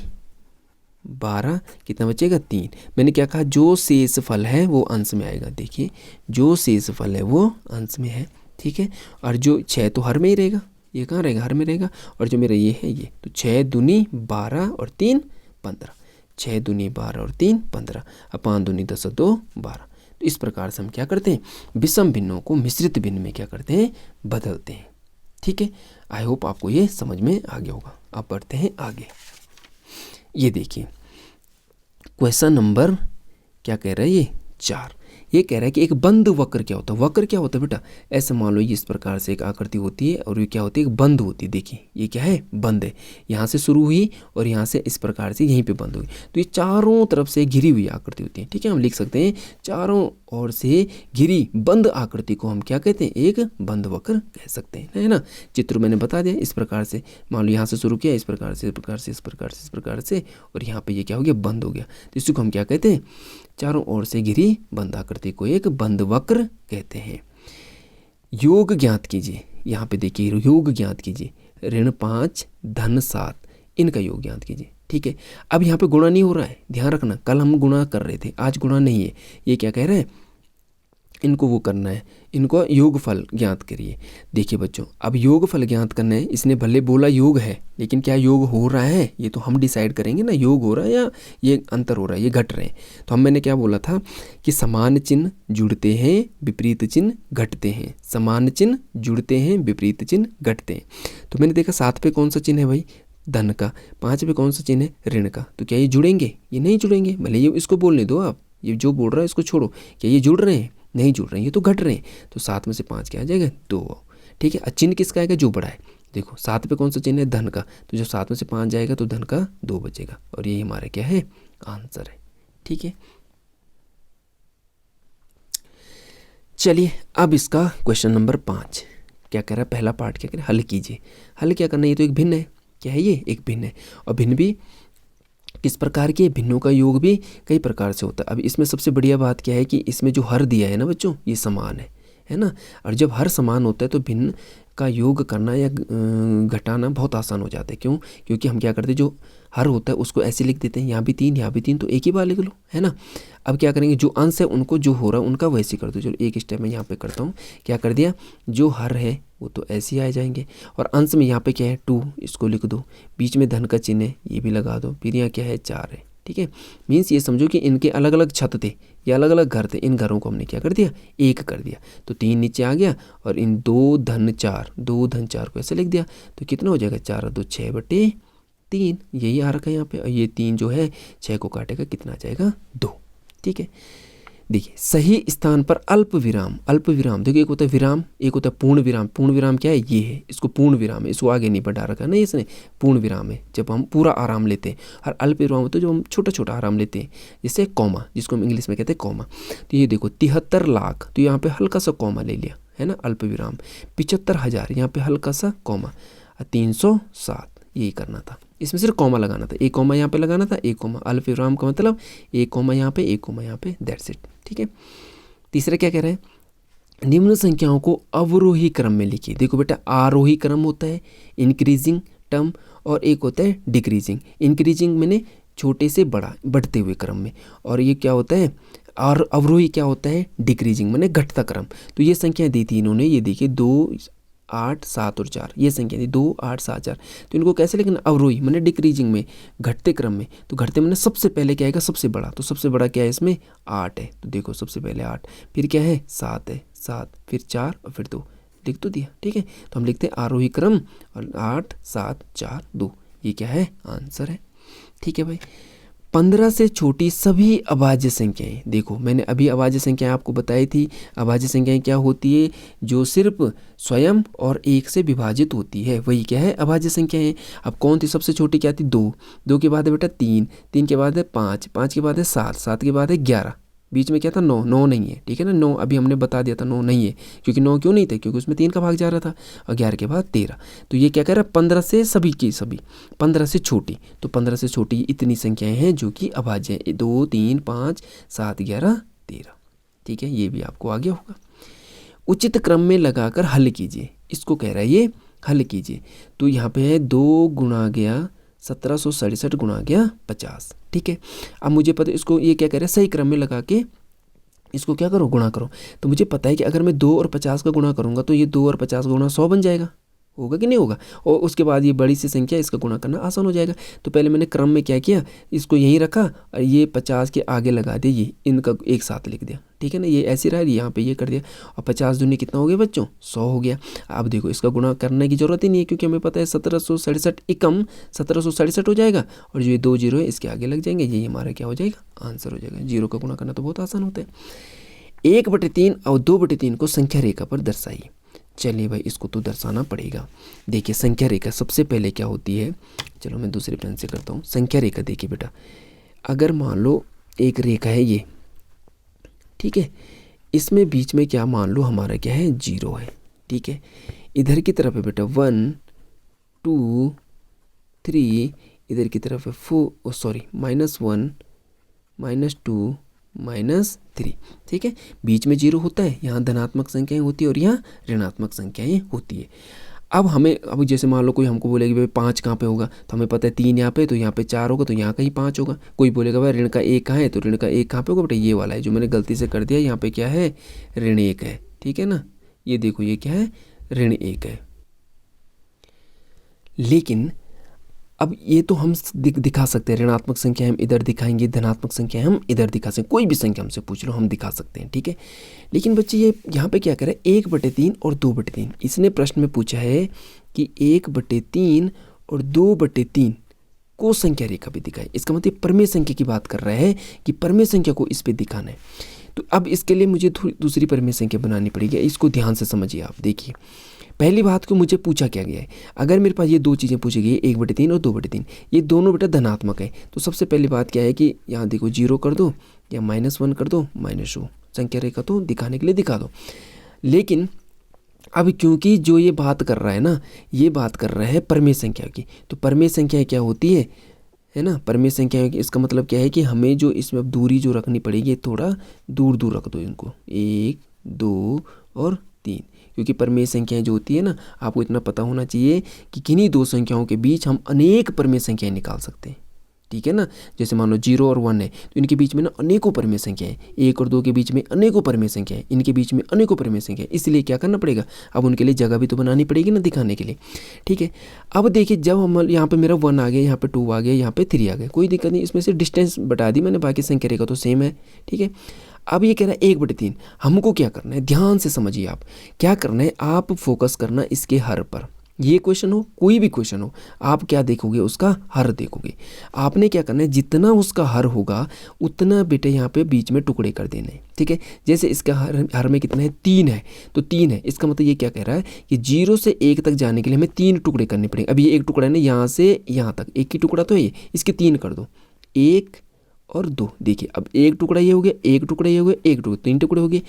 12, कितना बचेगा? 3। मैंने क्या कहा? जो शेष फल है वो अंश में आएगा। देखिए जो शेष फल है वो अंश में है। ठीक है। और जो 6 तो हर में ही रहेगा, ये कहाँ रहेगा? हर में रहेगा। और जो मेरा ये है ये, तो 6 दूनी 12 और 3 15, 6 दूनी 12 और 3 15, अब 5 दूनी 10 और 2 12। तो इस प्रकार से हम क्या करते हैं? विषम भिन्नों को मिश्रित भिन्न में क्या करते हैं? बदलते हैं। ठीक है। आई होप आपको ये समझ में आ गया होगा। अब बढ़ते हैं आगे। ये देखिए क्वेश्चन नंबर क्या कह रहा है? ये 4। ये कह रहा है कि एक बंद वक्र क्या होता है? वक्र क्या होता है बेटा? ऐसे मान लो ये इस प्रकार से एक आकृति होती है और ये क्या होती है? एक बंद होती है। देखिए ये क्या है? बंद है। यहाँ से शुरू हुई और यहाँ से इस प्रकार से यहीं पे बंद हुई, तो ये चारों तरफ से घिरी हुई आकृति होती है। ठीक है। हम लिख सकते हैं चारों ओर से घिरी बंद आकृति को हम क्या कहते हैं? एक बंद वक्र कह सकते हैं, है ना। चित्र मैंने बता दिया। इस प्रकार से मान लो यहाँ से शुरू किया, इस प्रकार से, इस प्रकार से, इस प्रकार से, इस प्रकार से, और यहाँ पे ये क्या हो गया? बंद हो गया। तो इसको हम क्या कहते हैं? चारों ओर से घिरी बंद आकृति को एक बंद वक्र कहते हैं। योग ज्ञात कीजिए। यहाँ पे देखिए योग ज्ञात कीजिए। ऋण 5 धन 7, इनका योग ज्ञात कीजिए। ठीक है। अब यहाँ पे गुणा नहीं हो रहा है, ध्यान रखना। कल हम गुणा कर रहे थे, आज गुणा नहीं है। ये क्या कह रहे हैं? इनको वो करना है, इनको योगफल ज्ञात करिए। देखिए बच्चों अब योगफल ज्ञात करना है। इसने भले बोला योग है, लेकिन क्या योग हो रहा है? ये तो हम डिसाइड करेंगे ना, योग हो रहा है या ये अंतर हो रहा है, ये घट रहे हैं। तो मैंने क्या बोला था कि समान चिन्ह जुड़ते हैं, विपरीत चिन्ह घटते हैं। समान चिन्ह जुड़ते हैं, विपरीत चिन्ह घटते हैं। तो मैंने देखा 7 पे कौन सा चिन्ह है भाई? धन का, 5 पे कौन सा चिन्ह है, ऋण का। तो क्या ये जुड़ेंगे, ये नहीं जुड़ेंगे। भले ये इसको बोलने दो आप, ये जो बोल रहा है इसको छोड़ो, क्या ये जुड़ रहे हैं, नहीं जुड़ रहे हैं, ये तो घट रहे हैं। तो 7 में से 5 क्या आ जाएगा, 2। ठीक है, चिन्ह किसका आएगा, जो बड़ा है। देखो 7 पे कौन सा चिन्ह है, धन का, तो जब 7 में से 5 जाएगा तो धन का 2 बचेगा, और ये हमारा क्या है, आंसर है। ठीक है, चलिए अब इसका क्वेश्चन नंबर 5 क्या कह रहा है, पहला पार्ट क्या कह रहा है, हल कीजिए। हल क्या करना है, ये तो एक भिन्न है, क्या है ये, एक भिन्न है। और भिन्न भी किस प्रकार के, भिन्नों का योग भी कई प्रकार से होता है। अब इसमें सबसे बढ़िया बात क्या है कि इसमें जो हर दिया है ना बच्चों, ये समान है ना। और जब हर समान होता है तो भिन्न का योग करना या घटाना बहुत आसान हो जाता है। क्यों, क्योंकि हम क्या करते हैं, जो हर होता है उसको ऐसे लिख देते हैं, यहाँ भी 3 यहाँ भी 3, तो एक ही बार लिख लो, है ना। अब क्या करेंगे, जो अंश है उनको जो हो रहा है उनका वैसे कर दो। चलो एक स्टेप में यहाँ पे करता हूँ, क्या कर दिया, जो हर है वो तो ऐसे ही आ जाएंगे, और अंश में यहाँ पे क्या है 2, इसको लिख दो, बीच में धन का चिन्ह है ये भी लगा दो, फिर यहाँ क्या है 4 है। ठीक है, मीन्स ये समझो कि इनके अलग अलग छत थे या अलग अलग घर थे, इन घरों को हमने क्या कर दिया, एक कर दिया। तो 3 नीचे आ गया, और इन 2 धन 4 को ऐसे लिख दिया, तो कितना हो जाएगा, 4 और 2 6/3, यही आ रखा है यहाँ पे। और ये 3 जो है 6 को काटेगा, कितना आ जाएगा, 2। ठीक है, देखिए सही स्थान पर अल्प विराम, देखिए एक होता है विराम, एक होता है पूर्ण विराम। पूर्ण विराम क्या है, ये है, इसको पूर्ण विराम है, इसको आगे नहीं बढ़ा रखा है ना इसने, पूर्ण विराम है जब हम पूरा आराम लेते हैं। और अल्प विराम होता है जब हम छोटा छोटा आराम लेते हैं, जैसे कॉमा, जिसको हम इंग्लिश में कहते हैं कॉमा। तो ये देखो 73 लाख, तो यहाँ पे हल्का सा कॉमा ले लिया है ना, अल्प विराम। 75,000, यहाँ पे हल्का सा कॉमा। 307, यही करना था, इसमें सिर्फ कॉमा लगाना था, एक कॉमा यहाँ पे लगाना था, एक कॉमा, अल्प विराम का मतलब एक कॉमा यहाँ पे, एक कॉमा यहाँ पे, दैट्स इट। ठीक है, तीसरा क्या कह रहे हैं, निम्न संख्याओं को अवरोही क्रम में लिखिए। देखो बेटा, आरोही क्रम होता है इंक्रीजिंग टर्म, और एक होता है डिक्रीजिंग। इंक्रीजिंग मैंने छोटे से बड़ा, बढ़ते हुए क्रम में, और ये क्या होता है, और अवरोही क्या होता है, डिक्रीजिंग मैंने घटता क्रम। तो ये संख्या दी थी इन्होंने, ये देखिए 2 8 7 और 4, ये संख्या थी 2 8 7 4। तो इनको कैसे लिखना, अवरोही मैंने डिक्रीजिंग में, घटते क्रम में। तो घटते मैंने सबसे पहले क्या आएगा, सबसे बड़ा, तो सबसे बड़ा क्या है इसमें 8 है, तो देखो सबसे पहले 8, फिर क्या है 7 है, 7 फिर 4 और फिर 2, लिख तो दिया। ठीक है, तो हम लिखते हैं आरोही क्रम, और 8 7 4 2, ये क्या है, आंसर है। ठीक है भाई, 15 से छोटी सभी अभाज्य संख्याएं, देखो मैंने अभी अभाज्य संख्याएं आपको बताई थी। अभाज्य संख्याएं क्या होती है, जो सिर्फ स्वयं और 1 से विभाजित होती है, वही क्या है, अभाज्य संख्याएं। अब कौन थी सबसे छोटी, क्या थी, 2, 2 के बाद है बेटा 3, 3 के बाद है 5, 5 के बाद है 7, 7 के बाद है 11, बीच में क्या था 9, 9 नहीं है। ठीक है ना, 9 अभी हमने बता दिया था 9 नहीं है, क्योंकि 9 क्यों नहीं थे, क्योंकि उसमें 3 का भाग जा रहा था, और 11 के बाद 13। तो ये क्या कह रहा है, 15 से सभी की सभी, 15 से छोटी, तो 15 से छोटी इतनी संख्याएं हैं जो कि अभाज्य हैं, 2 3 5 7 11 13। ठीक है, ये भी आपको आ गया होगा। उचित क्रम में लगाकर हल कीजिए, इसको कह रहा है ये, हल कीजिए। तो यहाँ पे है 2 गुणा गया 1767 गुणा गया 50। ठीक है, अब मुझे पता है इसको, ये क्या कह रहा है, सही क्रम में लगा के इसको क्या करो, गुणा करो। तो मुझे पता है कि अगर मैं 2 और 50 का गुणा करूँगा तो ये 2 और 50 का गुणा 100 बन जाएगा, होगा कि नहीं होगा। और उसके बाद ये बड़ी सी संख्या, इसका गुणा करना आसान हो जाएगा। तो पहले मैंने क्रम में क्या किया, इसको यहीं रखा, और ये 50 के आगे लगा दिया, ये इनका एक साथ लिख दिया। ठीक है ना, ये ऐसे रहा, यहाँ पे ये कर दिया, और 50 दूनी कितना हो गया बच्चों, 100 हो गया। अब देखो इसका गुणा करने की जरूरत ही नहीं है, क्योंकि हमें पता है 1767 एकम 1767 हो जाएगा, और जो ये 2 जीरो है इसके आगे लग जाएंगे, यही हमारा क्या हो जाएगा, आंसर हो जाएगा। जीरो का गुणा करना तो बहुत आसान होता है। 1/3 और 2/3 को संख्या रेखा पर दर्शाइए। चलिए भाई, इसको तो दर्शाना पड़ेगा। देखिए संख्या रेखा सबसे पहले क्या होती है, चलो मैं दूसरे पेन से करता हूँ। संख्या रेखा देखिए बेटा, अगर मान लो एक रेखा है ये, ठीक है, इसमें बीच में क्या मान लो हमारा क्या है, 0 है। ठीक है, इधर की तरफ है बेटा 1 2 3, इधर की तरफ है -1 -2 -3। ठीक है, बीच में 0 होता है, यहाँ धनात्मक संख्याएं होती है और यहाँ ऋणात्मक संख्याएं होती है। अब जैसे मान लो कोई हमको बोलेगा भाई 5 कहाँ पे होगा, तो हमें पता है 3 यहाँ पे, तो यहाँ पे 4 होगा, तो यहाँ कहीं 5 होगा। कोई बोलेगा भाई ऋण का 1 कहाँ है, तो ऋण का 1 कहाँ पे होगा बेटा, ये वाला है जो मैंने गलती से कर दिया, यहाँ पे क्या है, ऋण 1 है। ठीक है ना, ये देखो ये क्या है, ऋण 1 है। लेकिन अब ये तो हम दिखा सकते हैं, ऋणात्मक संख्या हम इधर दिखाएंगे, धनात्मक संख्या हम इधर दिखा सकते हैं, कोई भी संख्या हमसे पूछ लो हम दिखा सकते हैं। ठीक है, लेकिन बच्चे ये यहाँ पे क्या करें, 1/3 और 2/3, इसने प्रश्न में पूछा है कि 1/3 और 2/3 को संख्या रेखा पे दिखाए। इसका मतलब परमेय संख्या की बात कर रहा है कि परमेय संख्या को इस पे दिखाना है। तो अब इसके लिए मुझे दूसरी परमेय संख्या बनानी पड़ेगी। इसको ध्यान से समझिए आप। देखिए पहली बात को मुझे पूछा क्या गया है, अगर मेरे पास ये दो चीज़ें पूछी गई है 1/3 और 2/3, ये दोनों बेटा धनात्मक है, तो सबसे पहली बात क्या है कि यहाँ देखो 0 कर दो या -1 कर दो, -2 संख्या रेखा तो दिखाने के लिए दिखा दो। लेकिन अब क्योंकि जो ये बात कर रहा है ना, ये बात कर रहा है परमेय संख्या की, तो परमेय संख्या क्या होती है ना, परमेय संख्या इसका मतलब क्या है कि हमें जो इसमें अब दूरी जो रखनी पड़ेगी, थोड़ा दूर दूर रख दो इनको, 1 2 और 3, क्योंकि परमेय संख्याएं जो होती है ना, आपको इतना पता होना चाहिए कि किन्हीं दो संख्याओं के बीच हम अनेक परमेय संख्याएं निकाल सकते हैं। ठीक है ना, जैसे मान लो 0 और 1 है, तो इनके बीच में ना अनेकों परमेय संख्याएं, 1 और 2 के बीच में अनेकों परमेय संख्याएं, इनके बीच में अनेकों परमेय संख्याएं। इसलिए क्या करना पड़ेगा, अब उनके लिए जगह भी तो बनानी पड़ेगी ना दिखाने के लिए। ठीक है, अब देखिए जब हम यहाँ पे मेरा 1 आ गया, यहाँ पे 2 आ गया, यहाँ पे 3 आ गया, कोई दिक्कत नहीं, इसमें से डिस्टेंस बता दी मैंने, बाकी संख्या रेखा तो सेम है। ठीक है, अब ये कह रहा है 1/3, हमको क्या करना है, ध्यान से समझिए आप क्या करना है, आप फोकस करना इसके हर पर। ये क्वेश्चन हो, कोई भी क्वेश्चन हो, आप क्या देखोगे, उसका हर देखोगे। आपने क्या करना है, जितना उसका हर होगा उतना बेटे यहाँ पे बीच में टुकड़े कर देने। ठीक है, जैसे इसका हर में कितना है, 3 है, तो 3 है, इसका मतलब ये क्या कह रहा है कि 0 से 1 तक जाने के लिए हमें 3 टुकड़े करने पड़ेंगे। अब ये एक टुकड़ा है ना, यहाँ से यहाँ तक एक ही टुकड़ा तो है ये, इसके 3 कर दो, 1 और 2। देखिए अब एक टुकड़ा ये हो गया, एक टुकड़ा ये हो गया, एक टुकड़ा, 3 टुकड़े हो गए।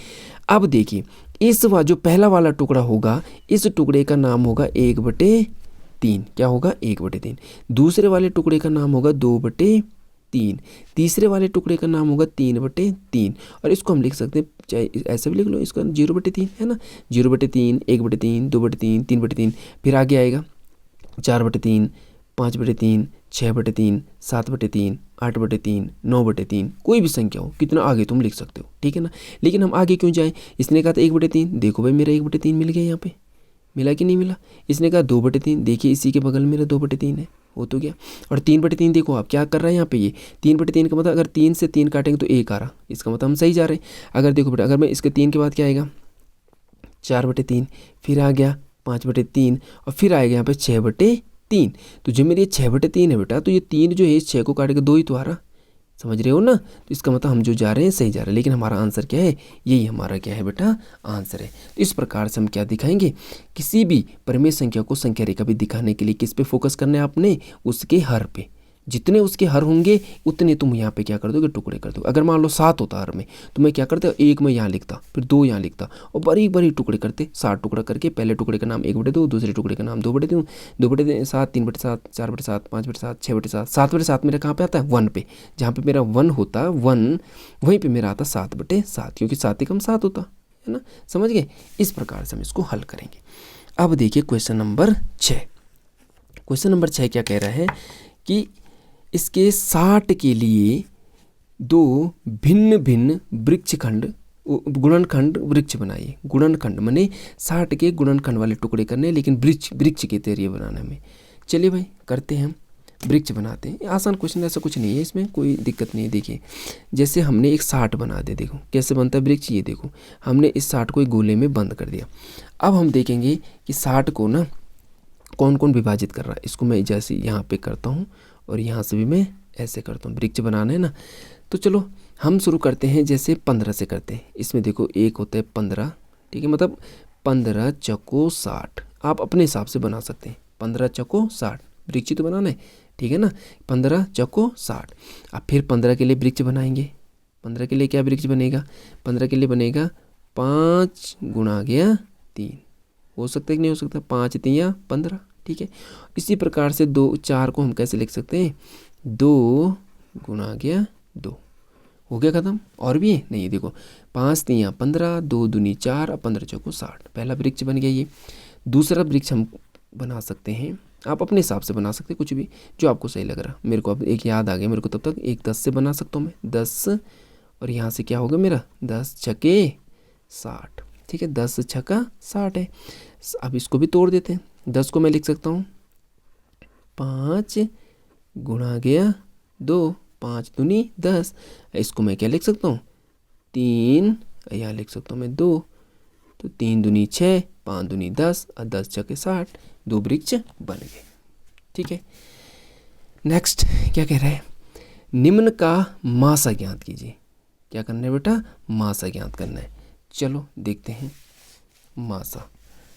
अब देखिए इस जो पहला वाला टुकड़ा होगा, इस टुकड़े का नाम होगा 1/3। क्या होगा, 1/3। दूसरे वाले टुकड़े का नाम होगा 2/3। तीसरे वाले टुकड़े का नाम होगा 3/3। और इसको हम लिख सकते हैं, चाहे ऐसे भी लिख लो, इसका 0/3 है ना, 0/3, 1/3, 2/3, 3/3। फिर आगे आएगा 4/3, 5/3, 6/3, 7/3, 8/3, 9/3, कोई भी संख्या हो, कितना आगे तुम लिख सकते हो। ठीक है ना, लेकिन हम आगे क्यों जाएं, इसने कहा था 1/3, देखो भाई मेरा 1/3 मिल गया, यहाँ पे मिला कि नहीं मिला। इसने कहा 2/3, देखिए इसी के बगल में मेरा 2/3 है, हो तो गया। और 3/3 देखो आप क्या कर रहा है यहाँ पे, ये 3/3 का मतलब अगर 3 से 3 काटेंगे तो 1 आ रहा, इसका मतलब हम सही जा रहे हैं। अगर देखो बेटा, अगर मैं इसके 3 के बाद क्या आएगा, 4/3, फिर आ गया 5/3 और फिर आएगा यहाँ पे 6/3। तो जो मेरी 6/3 है बेटा, तो ये 3 जो है इस 6 को काट के 2 ही तो आ रहा, समझ रहे हो ना। तो इसका मतलब हम जो जा रहे हैं सही जा रहे हैं, लेकिन हमारा आंसर क्या है, यही हमारा क्या है बेटा, आंसर है। तो इस प्रकार से हम क्या दिखाएंगे, किसी भी परमेय संख्या को संख्या रेखा भी दिखाने के लिए किस पे फोकस करना है आपने, उसके हर पे। जितने उसके हर होंगे उतने तुम यहाँ पे क्या कर दोगे, टुकड़े कर दो। अगर मान लो 7 होता हर में, तो मैं क्या करता, 1 में यहाँ लिखता, फिर 2 यहाँ लिखता, और बड़ी बड़ी टुकड़े करते, 7 टुकड़ा करके, पहले टुकड़े का नाम 1/2, दूसरे टुकड़े का नाम 2/2, 2/7, 3/7, 4/7, 5/7, 6/7, 7/7 मेरा कहाँ पे आता है, 1 पे। जहाँ पे मेरा 1 होता 1, वहीं पे मेरा आता 7/7, क्योंकि 7 एकम 7 होता है ना, समझ गए। इस प्रकार से हम इसको हल करेंगे। अब देखिए क्वेश्चन नंबर 6। क्वेश्चन नंबर 6 क्या कह रहा है कि इसके 60 के लिए 2 भिन्न भिन्न वृक्षखंड, गुणनखंड वृक्ष बनाइए। गुणनखंड माने 60 के गुणनखंड वाले टुकड़े करने, लेकिन वृक्ष के जरिए बनाना हमें। चलिए भाई करते हैं, हम वृक्ष बनाते हैं। आसान क्वेश्चन, ऐसा कुछ नहीं है, इसमें कोई दिक्कत नहीं है। देखिए जैसे हमने एक 60 बना दे, देखो कैसे बनता है वृक्ष, ये देखो हमने इस 60 को एक गोले में बंद कर दिया। अब हम देखेंगे कि 60 को ना कौन कौन विभाजित कर रहा है। इसको मैं जैसे यहाँ पे करता हूँ और यहाँ से भी मैं ऐसे करता हूँ, वृक्ष बनाना है ना। तो चलो हम शुरू करते हैं, जैसे 15 से करते हैं। इसमें देखो एक होता है 15, ठीक है, मतलब 15 चौको 60, आप अपने हिसाब से बना सकते हैं। 15 चौको 60 वृक्ष तो बनाना है, ठीक है ना, 15 चौको 60। अब फिर 15 के लिए वृक्ष बनाएंगे। 15 के लिए क्या वृक्ष बनेगा, 15 के लिए बनेगा 5 गुणा गया 3, हो सकता है कि नहीं हो सकता, 5 3 15, ठीक है। इसी प्रकार से 2 4 को हम कैसे लिख सकते हैं, 2 गुणा गया 2, हो गया ख़त्म। और भी है नहीं, देखो 5 3 15, 2 दूनी 4 और 15 चौको 60, पहला वृक्ष बन गया ये। दूसरा वृक्ष हम बना सकते हैं, आप अपने हिसाब से बना सकते हैं, कुछ भी जो आपको सही लग रहा। मेरे को अब एक याद आ गया मेरे को, तब तक एक 10 से बना सकता हूँ मैं, 10 और यहाँ से क्या होगा मेरा 10 छके 60, ठीक है, 10 छक्का 60 है। अब इसको भी तोड़ देते हैं। 10 को मैं लिख सकता हूँ 5 गुणा गया 2, 5 दूनी 10। इसको मैं क्या लिख सकता हूँ 3, यहाँ लिख सकता हूँ मैं 2, तो 3 दूनी 6, 5 दूनी 10 और 10 छके 60, 2 वृक्ष बन गए। ठीक है। नेक्स्ट क्या कह रहा है, निम्न का मासा ज्ञात कीजिए। क्या करना है बेटा, मासा ज्ञात करना है। चलो देखते हैं मासा।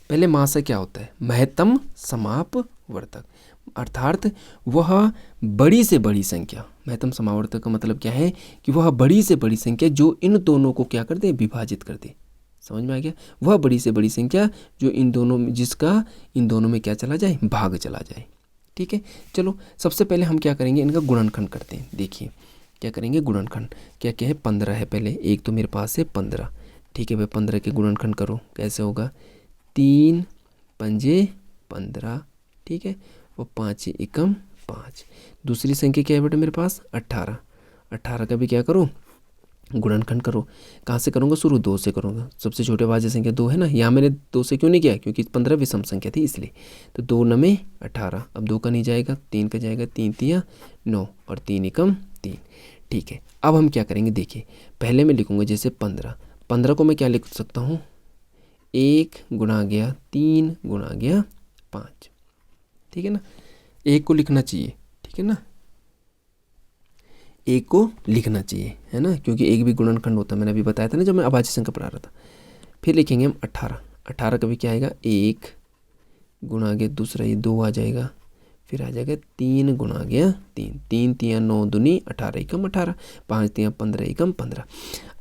पहले मासा क्या होता है, महत्तम समापवर्तक, अर्थात वह बड़ी से बड़ी संख्या। महत्तम समापवर्तक का मतलब क्या है कि वह बड़ी से बड़ी संख्या जो इन दोनों को क्या कर दे, विभाजित कर दे। समझ में आ गया, वह बड़ी से बड़ी संख्या जो इन दोनों में, जिसका इन दोनों में क्या चला जाए, भाग चला जाए। ठीक है, चलो सबसे पहले हम क्या करेंगे, इनका गुणनखंड करते हैं। देखिए क्या करेंगे, गुणनखंड। क्या क्या है, 15 है पहले, एक तो मेरे पास है 15। ठीक है भाई, 15 के गुणनखंड करो, कैसे होगा, 3 पंजे 15। ठीक है, और 5 एकम 5। दूसरी संख्या क्या है बेटा मेरे पास, 18। 18 का भी क्या करो, गुणनखंड करो। कहाँ से करूँगा, शुरू 2 से करूँगा। सबसे छोटे भाज्य संख्या 2 है ना, यहाँ मैंने 2 से क्यों नहीं किया, क्योंकि 15 विषम संख्या थी इसलिए। तो 2 9 18, अब 2 का नहीं जाएगा, 3 का जाएगा, 3 3 9 और 3 एकम 3। ठीक है, अब हम क्या करेंगे, देखिए पहले मैं लिखूँगा जैसे 15 को मैं क्या लिख सकता हूँ, 1 गुणा गया 3 गुणा गया 5। ठीक है ना, 1 को लिखना चाहिए, ठीक है ना, 1 को लिखना चाहिए, है ना, क्योंकि 1 भी गुणनखंड होता है, मैंने अभी बताया था ना जब मैं अभाज्य संख्या पढ़ा रहा था। फिर लिखेंगे हम 18 का भी क्या आएगा, 1 गुणा गया दूसरा ये 2 आ जाएगा, फिर आ जाएगा 3 गुणा गया 3, 3 3 9 दूनी 18 एकम 18, 5 3 15 एकम 15।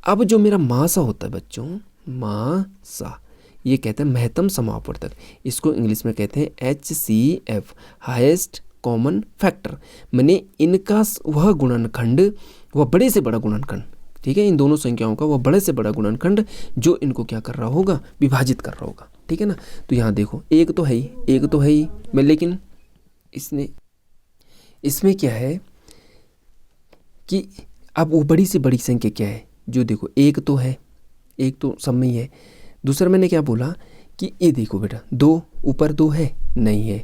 अब जो मेरा मासा होता है बच्चों, मासा, ये कहते हैं महत्तम समापवर्तक। इसको इंग्लिश में कहते हैं HCF, हाईएस्ट कॉमन फैक्टर। मैंने इनका वह गुणनखंड, वह बड़े से बड़ा गुणनखंड, ठीक है, इन दोनों संख्याओं का वह बड़े से बड़ा गुणनखंड जो इनको क्या कर रहा होगा, विभाजित कर रहा होगा। ठीक है ना, तो यहाँ देखो 1 तो है ही, 1 तो है ही मैं, लेकिन इसमें क्या है कि अब वो बड़ी से बड़ी संख्या क्या है, जो देखो 1 तो है, 1 तो सब में ही है। दूसरा मैंने क्या बोला कि ये देखो बेटा 2 ऊपर 2 है, नहीं है,